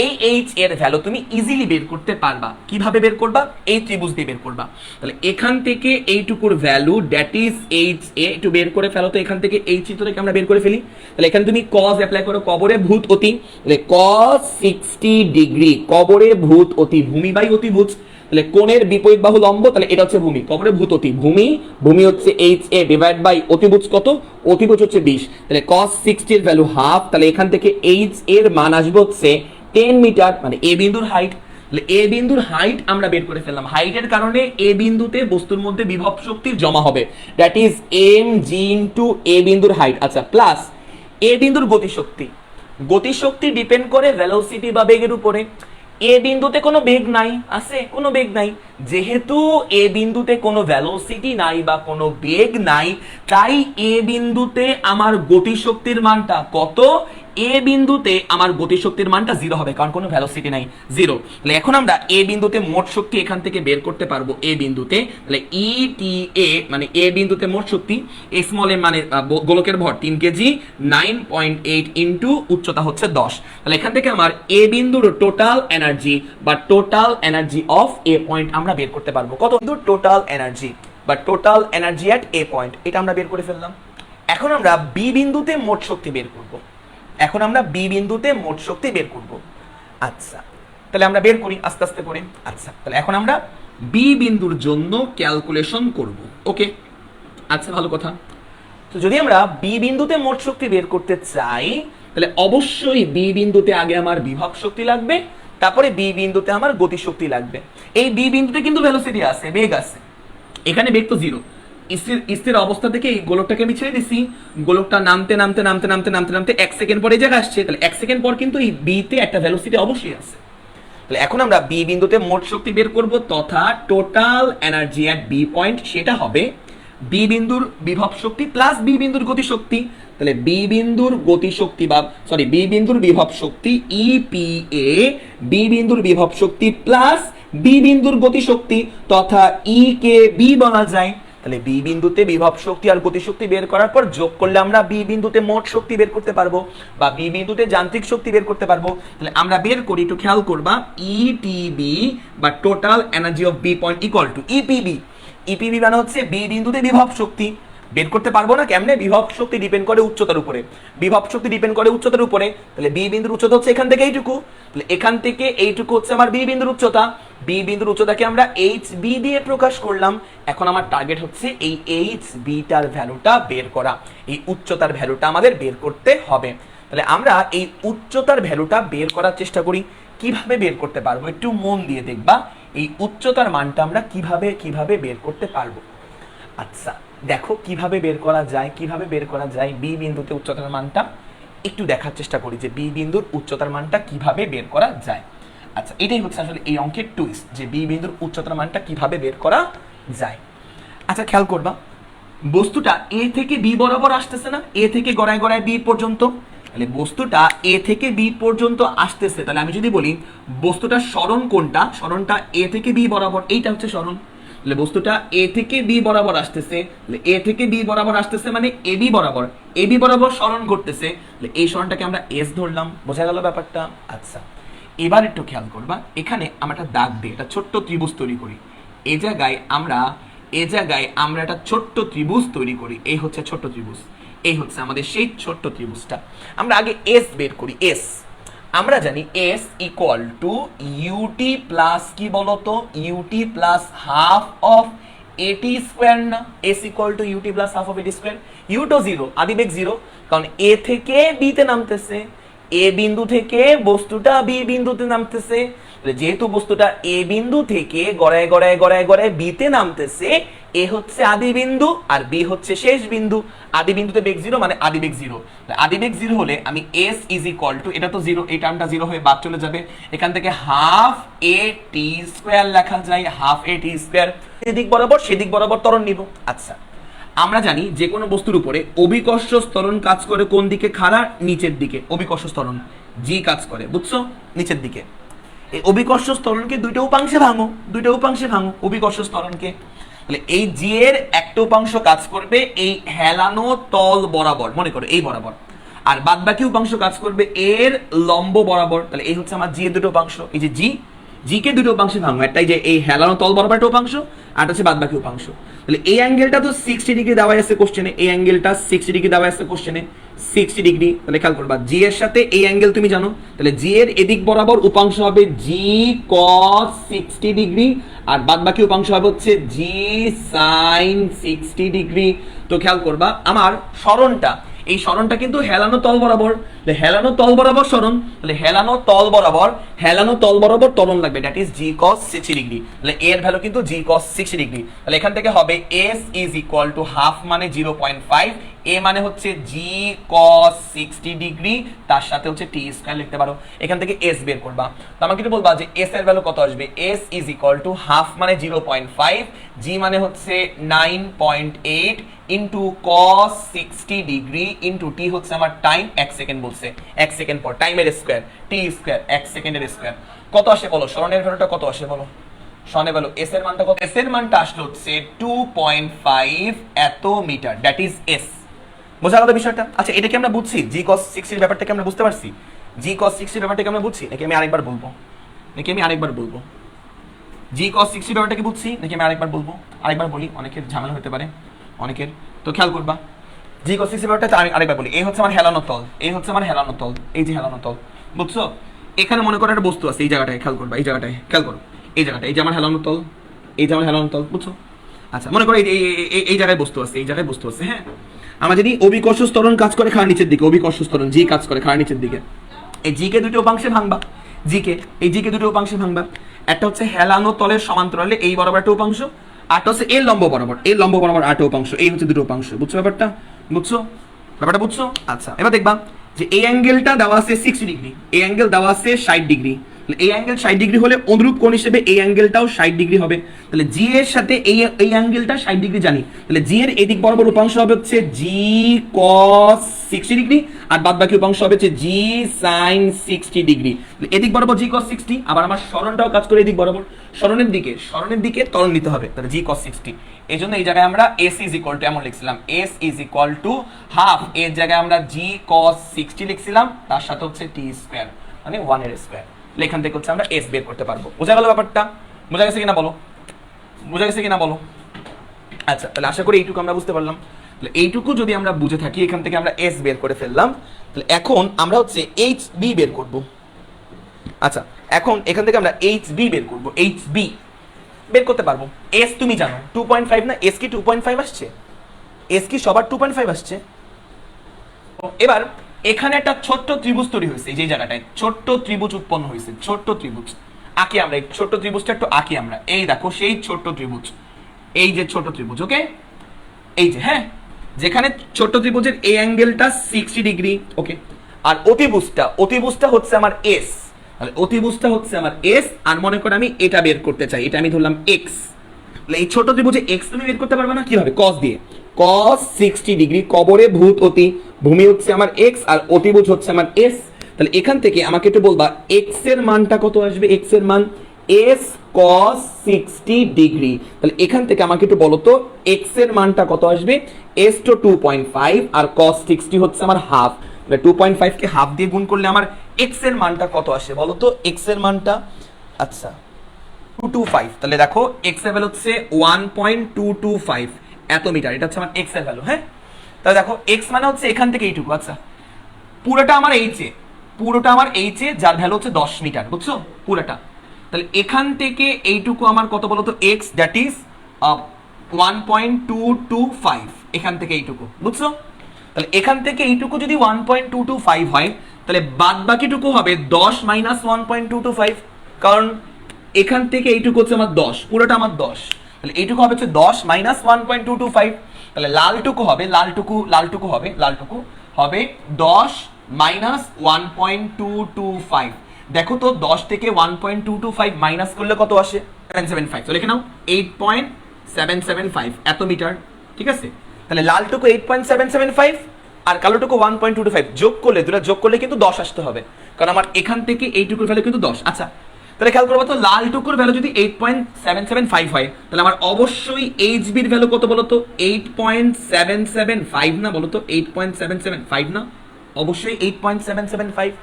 S1: এই এইচ এর ভ্যালু তুমি ইজিলি বের করতে পারবা। কিভাবে বের করবা, এই ত্রিভুজ দিয়ে বের করবা। তাহলে এখান থেকে এইটুকুর value that is H A, একটু বের করে ফেলো তো, এখান থেকে এই চিত্রটাকে আমরা বের করে ফেলি। তাহলে এখানে তুমি কজ অ্যাপ্লাই করো, কবরে ভূত অতি, তাহলে কজ 60 ডিগ্রি, কবরে ভূত অতি, ভূমি বাই অতিভুজ, তাহলে কোণের বিপরীত বাহু লম্ব, তাহলে এটা হচ্ছে ভূমি, তারপরে ভূততি, ভূমি হচ্ছে এইচ এ ডিভাইড বাই অতিভুজ কত, অতিভুজ হচ্ছে 20, তাহলে cos 60 এর ভ্যালু হাফ, তাহলে এখান থেকে এইচ এর মান আসবে হচ্ছে 10 মিটার, মানে এ বিন্দুর হাইট। তাহলে এ বিন্দুর হাইট আমরা বের করে ফেললাম, হাইটের কারণে এ বিন্দুতে বস্তুর মধ্যে বিভব শক্তির জমা হবে, that is M G into A বিন্দুর হাইট, আচ্ছা, প্লাস এ বিন্দুর গতিশক্তি ডিপেন্ড করে ভেলোসিটি বা বেগের উপরে। এ বিন্দুতে কোনো বেগ নাই, আছে কোনো বেগ নাই, যেহেতু এ বিন্দুতে কোনো ভেলোসিটি নাই বা কোনো বেগ নাই, তাই এ বিন্দুতে আমার গতিশক্তির মানটা কত, এ বিন্দুতে আমার গতিশক্তির মানটা 0 হবে, কারণ কোনো ভেলোসিটি নাই, 0। তাহলে এখন আমরা এ বিন্দুতে মোট শক্তি এখান থেকে বের করতে পারবো, এ বিন্দুতে, তাহলে ই টি এ মানে এ বিন্দুতে মোট শক্তি, স্মল এম মানে গোলকের ভর 3 কেজি, 9.8 ইনটু উচ্চতা হচ্ছে 10, তাহলে এখান থেকে আমার এ বিন্দুর টোটাল এনার্জি বা total energy of A point আমরা বের করতে পারবো, কত বিন্দুর টোটাল এনার্জি বা টোটাল এনার্জি এট এ পয়েন্ট, এটা আমরা বের করে ফেললাম। এখন আমরা বি বিন্দুতে মোট শক্তি বের করব, আচ্ছা, তাহলে আমরা বের করি আস্তে আস্তে করে। আচ্ছা, তাহলে এখন আমরা বি বিন্দুর জন্য ক্যালকুলেশন করব, ওকে, আচ্ছা, ভালো কথা। তো যদি আমরা বি বিন্দুতে মোট শক্তি বের করতে চাই, তাহলে অবশ্যই বি বিন্দুতে আগে আমার বিভব শক্তি লাগবে, তারপরে বি বিন্দুতে আমার গতি শক্তি লাগবে। এই বি বিন্দুতে কিন্তু ভেলোসিটি আছে, বেগ আছে, এখানে বেগ তো 0, স্থির অবস্থা থেকে এই গোলকটাকে আমি ছেড়ে দিছি, গোলকটা নামতে 1 সেকেন্ড পরে এই জায়গায় আসছে, তাহলে 1 সেকেন্ড পর কিন্তু এই বি তে একটা ভেলোসিটি অবশ্যই আছে। তাহলে এখন আমরা বি বিন্দুতে মোট শক্তি বের করব, তথা টোটাল এনার্জি এট বি পয়েন্ট, সেটা হবে বি বিন্দুর বিভব শক্তি প্লাস বি বিন্দুর গতি শক্তি। তাহলে বি বিন্দুর গতি শক্তি বা বি বিন্দুর বিভব শক্তি ইপিএ, বি বিন্দুর বিভব শক্তি প্লাস বি বিন্দুর গতি শক্তি, তথা ই কে বি বলা যায়। তাহলে বি বিন্দুতে বিভব শক্তি আর গতি শক্তি বের করার পর যোগ করলে আমরা বি বিন্দুতে মোট শক্তি বের করতে পারবো বা বি বিন্দুতে যান্ত্রিক শক্তি বের করতে পারবো। তাহলে আমরা বের করি, একটু খেয়াল করবা, ইটিবি বা total energy of B point equal to EPB মানে হচ্ছে বি বিন্দুতে বিভব শক্তি। বের করতে পারবো না কেমনে, বিভব শক্তি ডিপেন্ড করে উচ্চতার উপরে, তাহলে বি বিন্দুর উচ্চতা হচ্ছে এখান থেকে এইটুকু, তাহলে এখান থেকে এইটুকু হচ্ছে আমার বি বিন্দুর উচ্চতা, বি বিন্দুর উচ্চতাকে আমরা এইচ বি দিয়ে প্রকাশ করলাম। এখন আমার টার্গেট হচ্ছে এই এইচ বিটার ভ্যালুটা বের করা, এই উচ্চতার ভ্যালুটা আমাদের বের করতে হবে। তাহলে আমরা এই উচ্চতার ভ্যালুটা বের করার চেষ্টা করি, কিভাবে বের করতে পারবো একটু মন দিয়ে দেখবা, এই উচ্চতার মানটা আমরা কিভাবে বের করতে পারবো। আচ্ছা, দেখো কিভাবে বের করা যায় বি বিন্দুতে উচ্চতার মানটা, একটু দেখার চেষ্টা করি যে বি বিন্দুর উচ্চতার মানটা কিভাবে বের করা যায়। আচ্ছা, এটাই হচ্ছে আসলে এই অঙ্কের টুইস্ট, যে বি বিন্দুর উচ্চতার মানটা কিভাবে বের করা যায়। আচ্ছা, খেয়াল করবা, বস্তুটা এ থেকে বি বরাবর আসতেছে না, এ থেকে গড়ায় বি পর্যন্ত, তাহলে বস্তুটা এ থেকে বি পর্যন্ত আসতেছে, তাহলে আমি যদি বলি বস্তুটার সরণ কোনটা, সরণটা এ থেকে বি বরাবর, এইটা হচ্ছে সরণ। তাহলে বস্তুটা এ থেকে বি বরাবর আসতেছে, তাহলে এ থেকে বি বরাবর আসতেছে মানে এ বি বরাবর সরণ করতেছে, তাহলে এই সরণটাকে আমরা এস ধরলাম, বোঝা গেল ব্যাপারটা। আচ্ছা, এবার একটু খেয়াল করবা, এখানে আমরা একটা দাগ দিই, একটা ছোট্ট ত্রিভুজ তৈরি করি, এই জায়গায় আমরা একটা ছোট্ট ত্রিভুজ তৈরি করি, এই হচ্ছে ছোট্ট ত্রিভুজ, এই হচ্ছে আমাদের সেই ছোট্ট ত্রিভুজটা। আমরা আগে এস বের করি, এস আমরা জানি s equal to ut plus কি বলতো, ut plus half of at square না, s equal to ut plus half of at square. ইউটো 0, আদিবেগ 0, কারণ এ থেকে বি তে নামতেছে, এ বিন্দু থেকে বস্তুটা বি বিন্দুতে নামতেছে, যেহেতু বস্তুটা এ বিন্দু থেকে গড়ায় বি তে নামতেছে, এ হচ্ছে আদি বিন্দু আর বি হচ্ছে শেষ বিন্দু, আদি বিন্দুতে বেগ 0 মানে আদিবেগ 0, আদিবেগ 0 হলে আমি s ইজ ইকুয়াল টু, এটা তো 0, এই টার্মটা 0 হয়ে বাদ চলে যাবে, এখান থেকে হাফ এ টি স্কয়ার লেখা যায়, হাফ এ টি স্কয়ার, এদিক বরাবর সেদিক বরাবর ত্বরণ নিব। আচ্ছা, আমরা জানি যে কোনো বস্তুর উপরে অভিকর্ষ ত্বরণ কাজ করে কোন দিকে, খাড়া নিচের দিকে, অভিকর্ষ ত্বরণ জি কাজ করে, বুঝছো, নিচের দিকে। এই অভিকর্ষ ত্বরণকে দুইটা উপাংশে ভাঙো অভিকর্ষ ত্বরণকে, তাহলে এই জি এর একটা উপাংশ কাজ করবে এই হেলানো তল বরাবর, মনে করো এই বরাবর, আর বাদ বাকি উপাংশ কাজ করবে এর লম্ব বরাবর। তাহলে এই হচ্ছে আমার জি এর দুটো উপাংশ, এই যে জি কে দুটো উপাংশে ভাঙো, একটাই যে এই হেলানো তল বরাবর একটা উপাংশ, আর হচ্ছে বাদ বাকি উপাংশ। তাহলে এই অ্যাঙ্গেলটা তো 60 ডিগ্রি দেওয়া আছে কোশ্চেনে, এই অ্যাঙ্গেলটা 60 ডিগ্রি দেওয়া আছে কোশ্চেনে, 60 ডিগ্রি। তাহলে খেয়াল করবা জি এর সাথে এই অ্যাঙ্গেল তুমি জানো, তাহলে জি এর এদিক বরাবর উপাংশ হবে জি cos 60 ডিগ্রি, আর বাদ বাকি উপাংশ হবে হচ্ছে জি সাইন 60 ডিগ্রি। তো খেয়াল করবা আমার সরণটা, এই সরণটা কিন্তু হেলানো তল বরাবর, হেলানো তল বরাবর সরণ, তাহলে হেলানো তল বরাবর ত্বরণ লাগবে, that is G cos 60 degree. তাহলে এর ভ্যালু কিন্তু জি cos 60 ডিগ্রি। তাহলে এখান থেকে হবে s is equal to half মানে 0.5, এ মানে হচ্ছে জি cos 60 ডিগ্রি, তার সাথে হচ্ছে টি স্কয়ার লিখতে পারো। এখান থেকে s বের করবা, তো আমাকে একটু বলবা যে s এর ভ্যালু কত আসবে। s is equal to half মানে 0.5, জি মানে হচ্ছে 9.8 into cos 60 degree into T হচ্ছে আমার টাইম, 1 সেকেন্ড বলছে, 1 সেকেন্ড পর টাইমের স্কয়ার, টি স্কয়ার 1 সেকেন্ডের স্কয়ার। কত আসে বলো, সরণের ভ্যালুটা কত আসে বলো, সরণের ভ্যালু s এর মানটা কত, s এর মানটা আসলে হচ্ছে 2.5 এত মিটার, দ্যাট ইজ s। বোঝা গেল বিষয়টা? আচ্ছা এটা কি আমরা বুঝছি, জি cos 60 এর ব্যাপারটাকে আমরা বুঝতে পারছি, জি cos 60 এর ব্যাপারটাকে আমরা বুঝছি নাকি আমি আরেকবার বলবো, জি cos 60 ব্যাপারটা কি বুঝছি নাকি আমি আরেকবার বলবো, আরেকবার বলি, অনেকের ঝামেলা হতে পারে অনেকের। তো খেয়াল করবা জি cos 60 ব্যাপারটা আমি আরেকবার বলি, এই হচ্ছে আমার হেলানো তল, এই হচ্ছে আমার হেলানো তল, এই যে হেলানো তল, বুঝছো? এখানে মনে করো একটা বস্তু আছে, এই জায়গাটায় খেয়াল করবা, এই জায়গাটায় খেয়াল করো, এই জায়গাটা, এই যে আমার হেলানো তল, এই যে আমার হেলানো তল, বুঝছো? আচ্ছা মনে করো এই জায়গায় বস্তু আছে, এই জায়গায় বস্তু আছে, হ্যাঁ। আমরা যদি অভিকর্ষ ত্বরণ কাজ করে খাড়ার নিচের দিকে, অভিকর্ষ ত্বরণ জি কাজ করে খাড়ার নিচের দিকে, এই জি কে দুটো উপাংশে ভাঙবা, এই জি কে দুটো উপাংশে ভাঙবা, একটা হচ্ছে হেলানো তলের সমান্তরালে এই বরাবর একটা উপাংশ, আরটা হচ্ছে এর লম্ব বরাবর আরেকটা উপাংশ, এই হচ্ছে দুটো উপাংশ, বুঝছো ব্যাপারটা, ব্যাপারটা বুঝছো? আচ্ছা এবার দেখবা যে এই অ্যাঙ্গেলটা দেওয়া আছে 60 ডিগ্রি, এই অ্যাঙ্গেল দেওয়া আছে 60 ডিগ্রি, এই অ্যাঙ্গেল 60 ডিগ্রি হলে অনুরূপ কোণ হিসেবে এই অ্যাঙ্গেলটাও 60 ডিগ্রি হবে। তাহলে জি এর সাথে এই অ্যাঙ্গেলটা 60 ডিগ্রি জানি, তাহলে জি এর এদিক বরাবর উপাংশ হবে হচ্ছে জি cos 60 ডিগ্রি, আর বাদ বাকি উপাংশ হবে হচ্ছে জি sin 60 ডিগ্রি। এদিক বরাবর জি cos 60, আবার আমার সরণটাও কাজ করে এদিক বরাবর, সরণের দিকে ত্বরণ নিতে হবে, তাহলে জি cos 60। এই জন্য এই জায়গায় আমরা s ইজ ইকুয়াল টু এমন লিখছিলাম, s is equal to half, এর জায়গায় আমরা জি cos 60 লিখছিলাম, তার সাথে হচ্ছে টি স্কয়ার মানে 1 এর স্কয়ার। এখান থেকে হচ্ছে আমরা s বের করতে পারবো। বোঝা গেল ব্যাপারটা? বোঝা গেছে কিনা বলো? আচ্ছা তাহলে আশা করি এইটুকু আমরা বুঝতে পারলাম। তাহলে এইটুকু যদি আমরা বুঝে থাকি, এখান থেকে আমরা s বের করে ফেললাম, তাহলে এখন আমরা হচ্ছে hb বের করব। আচ্ছা এখন এখান থেকে আমরা hb বের করব, hb বের করতে পারবো। s তুমি জানো 2.5 না, s কি 2.5 আসছে, s কি সবার 2.5 আসছে। এবার এখানে একটা ছোট্ট ত্রিভুজ তৈরি হয়েছে, এই যে জায়গাটায় ছোট্ট ত্রিভুজ উৎপন্ন হয়েছে, ছোট্ট ত্রিভুজ আঁকি আমরা, এই ছোট্ট ত্রিভুজটা একটু আঁকি আমরা, এই দেখো সেই ছোট্ট ত্রিভুজ, এই যে ছোট ত্রিভুজ, ওকে, এই যে, হ্যাঁ, যেখানে ছোট্ট ত্রিভুজের এই অ্যাঙ্গেলটা 60 ডিগ্রি, ওকে, আর অতিভুজটা হচ্ছে আমার s, তাহলে অতিভুজটা হচ্ছে আমার s, আর মনে করে আমি এটা বের করতে চাই, এটা আমি ধরলাম x, তাহলে এই ছোট ত্রিভুজে x তুমি বের করতে পারবে না, কিভাবে, cos দিয়ে, cos 60 ডিগ্রি, কবরে ভূত অতি, ভূমি হচ্ছে আমার x আর অতিভুজ হচ্ছে আমার s। তাহলে এখান থেকে আমাকে একটু বলবা x এর মানটা কত আসবে, x এর মান s cos 60 ডিগ্রি। তাহলে এখান থেকে আমাকে একটু বলো তো x এর মানটা কত আসবে, s তো 2.5 আর cos 60 হচ্ছে আমার হাফ, তাহলে 2.5 কে হাফ দিয়ে গুণ করলে আমার x এর মানটা কত আসে বলো তো, x এর মানটা, আচ্ছা 225, তাহলে দেখো x এর ভ্যালু হচ্ছে 1.225 এত মিটার, এটা হচ্ছে আমার x এর ভ্যালু, হ্যাঁ। তাহলে দেখো x মানে হচ্ছে এখান থেকে এইটুকু, আচ্ছা পুরোটা আমার h এ, যার ভ্যালু হচ্ছে 10 মিটার, বুঝছো পুরোটা। তাহলে এখান থেকে এইটুকু আমার কত বলো তো, x দ্যাট ইজ 1.225, এখান থেকে এইটুকু, বুঝছো? তাহলে এখান থেকে এইটুকু যদি 1.225 হয়, তাহলে বাদ বাকিটুকু হবে 10 মাইনাস 1.225, কারণ এখান থেকে এইটুকু হচ্ছে আমার 10, পুরোটা আমার 10, তাহলে এইটুকু হবে হচ্ছে 10 মাইনাস 1.225, তাহলে লালটুকু হবে 10 মাইনাস 1.225। দেখো তো 10 থেকে 1.225 মাইনাস করলে কত আসে, 775, তো লিখে নাও 8.775 এত মিটার, ঠিক আছে। তাহলে লালটুকু 8.775 আর কালোটুকু 1.225 যোগ করলে, দুটো যোগ করলে কিন্তু 10 আসতে হবে, কারণ আমার এখান থেকে এইটুকুর ভ্যালু কিন্তু 10। আচ্ছা তাহলে খেয়াল করবো তো, লালটুকুর ভ্যালু যদি 8.775 হয়, তাহলে আমার অবশ্যই hb এর ভ্যালু কত বলতো, 8.775 না, বলতো 8.775 না, অবশ্যই 8.775,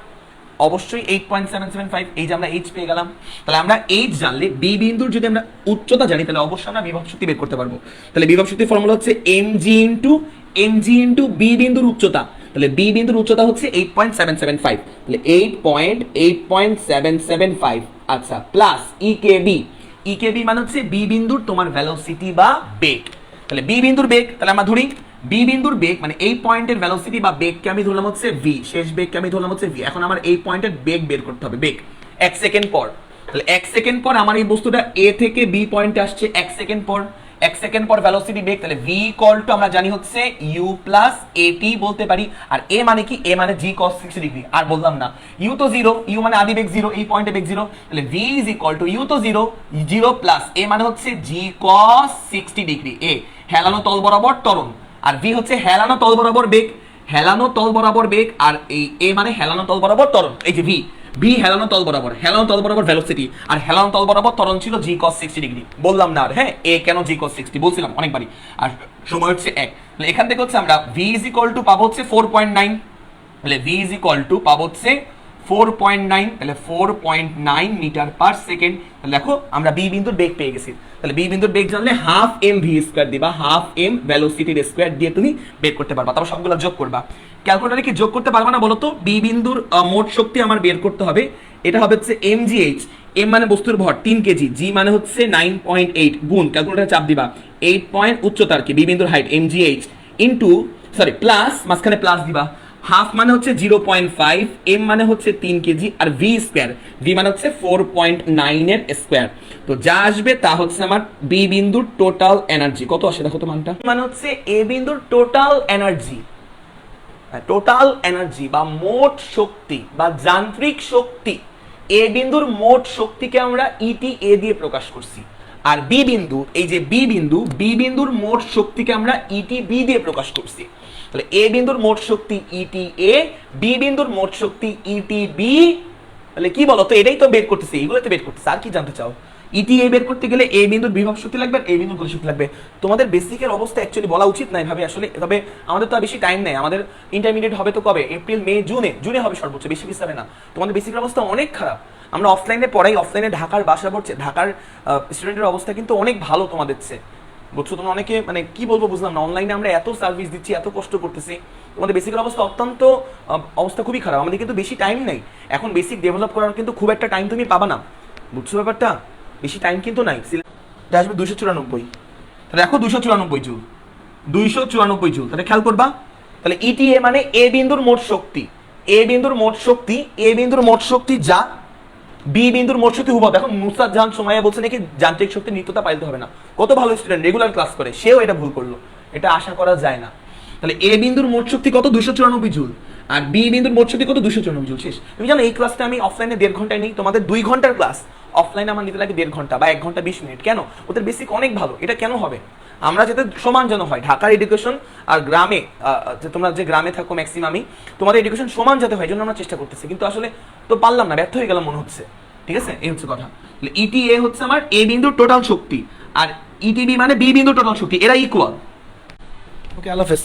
S1: অবশ্যই 8.775, এই যে আমরা h পেয়ে গেলাম। তাহলে আমরা h জানলে b বিন্দুর যদি আমরা উচ্চতা জানি, তাহলে অবশ্যই আমরা বিভব শক্তি বের করতে পারবো। তাহলে বিভব শক্তির ফর্মুলা হচ্ছে mg ইনটু b বিন্দুর উচ্চতা, তাহলে b বিন্দুর উচ্চতা হচ্ছে 8.775, তাহলে 8.775, আচ্ছা প্লাস ekb, ইকেবি মানে হচ্ছে বি বিন্দুর তোমার ভেলোসিটি বা বেগ। তাহলে বি বিন্দুর বেগ, তাহলে আমরা ধরি বি বিন্দুর বেগ মানে এই পয়েন্টের ভেলোসিটি বা বেগকে আমি ধরলাম হচ্ছে ভি, শেষ বেগকে আমি ধরলাম হচ্ছে ভি। এখন আমার এই পয়েন্টের বেগ বের করতে হবে, বেগ 1 সেকেন্ড পর। তাহলে 1 সেকেন্ড পর আমার এই বস্তুটা এ থেকে বি পয়েন্টে আসছে 1 সেকেন্ড পর, 1 সেকেন্ড পর ভেলোসিটি বেগ। তাহলে ভি ইকুয়াল টু আমরা জানি হচ্ছে ইউ প্লাস এটি বলতে পারি। আর এ মানে কি, এ মানে জি cos 60 ডিগ্রি, আর বললাম না। ইউ তো 0, ইউ মানে আদি বেগ 0, এই পয়েন্টে বেগ 0। তাহলে v is equal to u তো 0, 0 প্লাস এ মানে হচ্ছে জি cos 60 ডিগ্রি, এ হেলানো তল বরাবর ত্বরণ, আর ভি হচ্ছে হেলানো তল বরাবর বেগ, হেলানো তল বরাবর বেগ, আর এই এ মানে হেলানো তল বরাবর ত্বরণ। এই যে ভি, ভি হেলানো তল বরাবর ভেলোসিটি, আর হেলানো তল বরাবর ত্বরণ ছিল জি cos 60 ডিগ্রি। বললাম না আর, হ্যাঁ এ কেন জি cos 60 বলছিলাম অনেকবারই। আর সময় হচ্ছে 1। তাহলে এখান থেকে হচ্ছে আমরা ভি ইজ ইকুয়াল টু পাবো হচ্ছে 4.9। তাহলে ভি ইজ ইকুয়াল টু পাবো হচ্ছে 4.9, তাহলে 4.9 মিটার পার সেকেন্ড। তাহলে দেখো আমরা বি বিন্দুর বেগ পেয়ে গেছি। তাহলে বি বিন্দুর বেগ জানলে হাফ এম ভি স্কয়ার দিবা, হাফ এম ভেলোসিটির স্কয়ার দিয়ে তুমি বের করতে পারবা। তারপর সবগুলো যোগ করবা। ক্যালকুলেটরে কি যোগ করতে পারবা না বলো তো? বি বিন্দুর মোট শক্তি আমার বের করতে হবে, এটা হবে হচ্ছে mgh। এম মানে বস্তুর ভর 3 কেজি, জি মানে হচ্ছে 9.8 গুণ, ক্যালকুলেটরে চাপ দিবা 8 পয়েন্ট উচ্চতার কি বি বিন্দুর হাইট mgh ইনটু প্লাস মাঝখানে প্লাস দিবা, হাফ মানে হচ্ছে 0.5, এম মানে হচ্ছে 3 কেজি, আর ভি স্কয়ার, ভি মানে হচ্ছে 4.9 এর স্কয়ার। তো যা আসবে তা হচ্ছে আমার বি বিন্দুর টোটাল এনার্জি। কত আসে দেখো তো মানটা, মানে হচ্ছে এ বিন্দুর টোটাল এনার্জি, টোটাল এনার্জি বা মোট শক্তি বা যান্ত্রিক শক্তি। এ বিন্দুর মোট শক্তিকে আমরা ইটি এ দিয়ে প্রকাশ করছি, আর বি বিন্দু, এই যে বি বিন্দু, বি বিন্দুর মোট শক্তিকে আমরা ইটি বি দিয়ে প্রকাশ করছি। তাহলে এ বিন্দুর মোট শক্তি ইটি এ, বি বিন্দুর মোট শক্তি ইটি বি। তাহলে কি বলো তো, এটাই তো বের করতেছি, এগুলো তো বের করতেছি, আর কি জানতে চাও? ইটি এ বের করতে গেলে এ বিন্দুর বিভব শক্তি লাগবে, আর এ বিন্দুর গতি শক্তি লাগবে। তোমাদের বেসিকের অবস্থা অ্যাকচুয়ালি বলা উচিত না এভাবে আসলে, তবে আমাদের তো আর বেশি টাইম নেই। আমাদের ইন্টারমিডিয়েট হবে তো কবে, এপ্রিল মে জুনে, জুনে হবে সর্বোচ্চ, বেশি হবে না। তোমাদের বেসিকের অবস্থা অনেক খারাপ। আমরা অফলাইনে পড়াই, অফলাইনে ঢাকার বাসা পড়ছে, ঢাকার স্টুডেন্টের অবস্থা কিন্তু অনেক ভালো তোমাদের চেয়ে, বুঝছো? তোমরা অনেকে মানে কি বলবো বুঝলাম না, অনলাইনে আমরা এত সার্ভিস দিচ্ছি, এত কষ্ট করতেছি, তোমাদের বেসিকের অবস্থা অত্যন্ত অবস্থা খুবই খারাপ। আমাদের কিন্তু বেশি টাইম নেই এখন, বেসিক ডেভেলপ করার কিন্তু খুব একটা টাইম তুমি পাবা না, বুঝছো ব্যাপারটা? বেশি টাইম কিন্তু নাই। এটা আসবে 294। তাহলে দেখো 294 জুল, 294 জুল। তাহলে খেয়াল করবা, তাহলে ইটিএ মানে এ বিন্দুর মোট শক্তি, এ বিন্দুর মোট শক্তি, এ বিন্দুর মোট শক্তি যা বি বিন্দুর মোট শক্তি হুবহু। দেখো নুসরাত জাহান সময়ে বলছে নাকি যান্ত্রিক শক্তি নিত্যতা পাইতে হবে না। কত ভালো স্টুডেন্ট, রেগুলার ক্লাস করে, সেও এটা ভুল করলো, এটা আশা করা যায় না। তাহলে এ বিন্দুর মোট শক্তি কত, 294 জুল, আর বি বিন্দুর মোট শক্তি কত, 294 জুল। শেষ। তুমি জানো এই ক্লাসটা আমি অফলাইনে 1.5 ঘন্টায় নেই, তোমাদের 2 ঘন্টার ক্লাস অফলাইনে আমার নিতে লাগে 1.5 ঘন্টা বা 1 ঘন্টা 20 মিনিট। কেন? ওদের বেসিক অনেক ভালো। এটা কেন হবে? আমরা যাতে সমান যেন হয়, ঢাকার এডুকেশন আর গ্রামে, তোমরা যে গ্রামে থাকো ম্যাক্সিমামই, তোমাদের এডুকেশন সমান যাতে হয়, এই জন্য আমরা চেষ্টা করতেছি, কিন্তু আসলে তো পারলাম না, ব্যর্থ হয়ে গেলাম মনে হচ্ছে। ঠিক আছে, এই হচ্ছে কথা। ইটিএ হচ্ছে আমার এ বিন্দুর টোটাল শক্তি, আর ইটিবি মানে বি বিন্দুর টোটাল শক্তি, এরা ইকুয়াল। ওকে, আল্লাহ হাফেজ।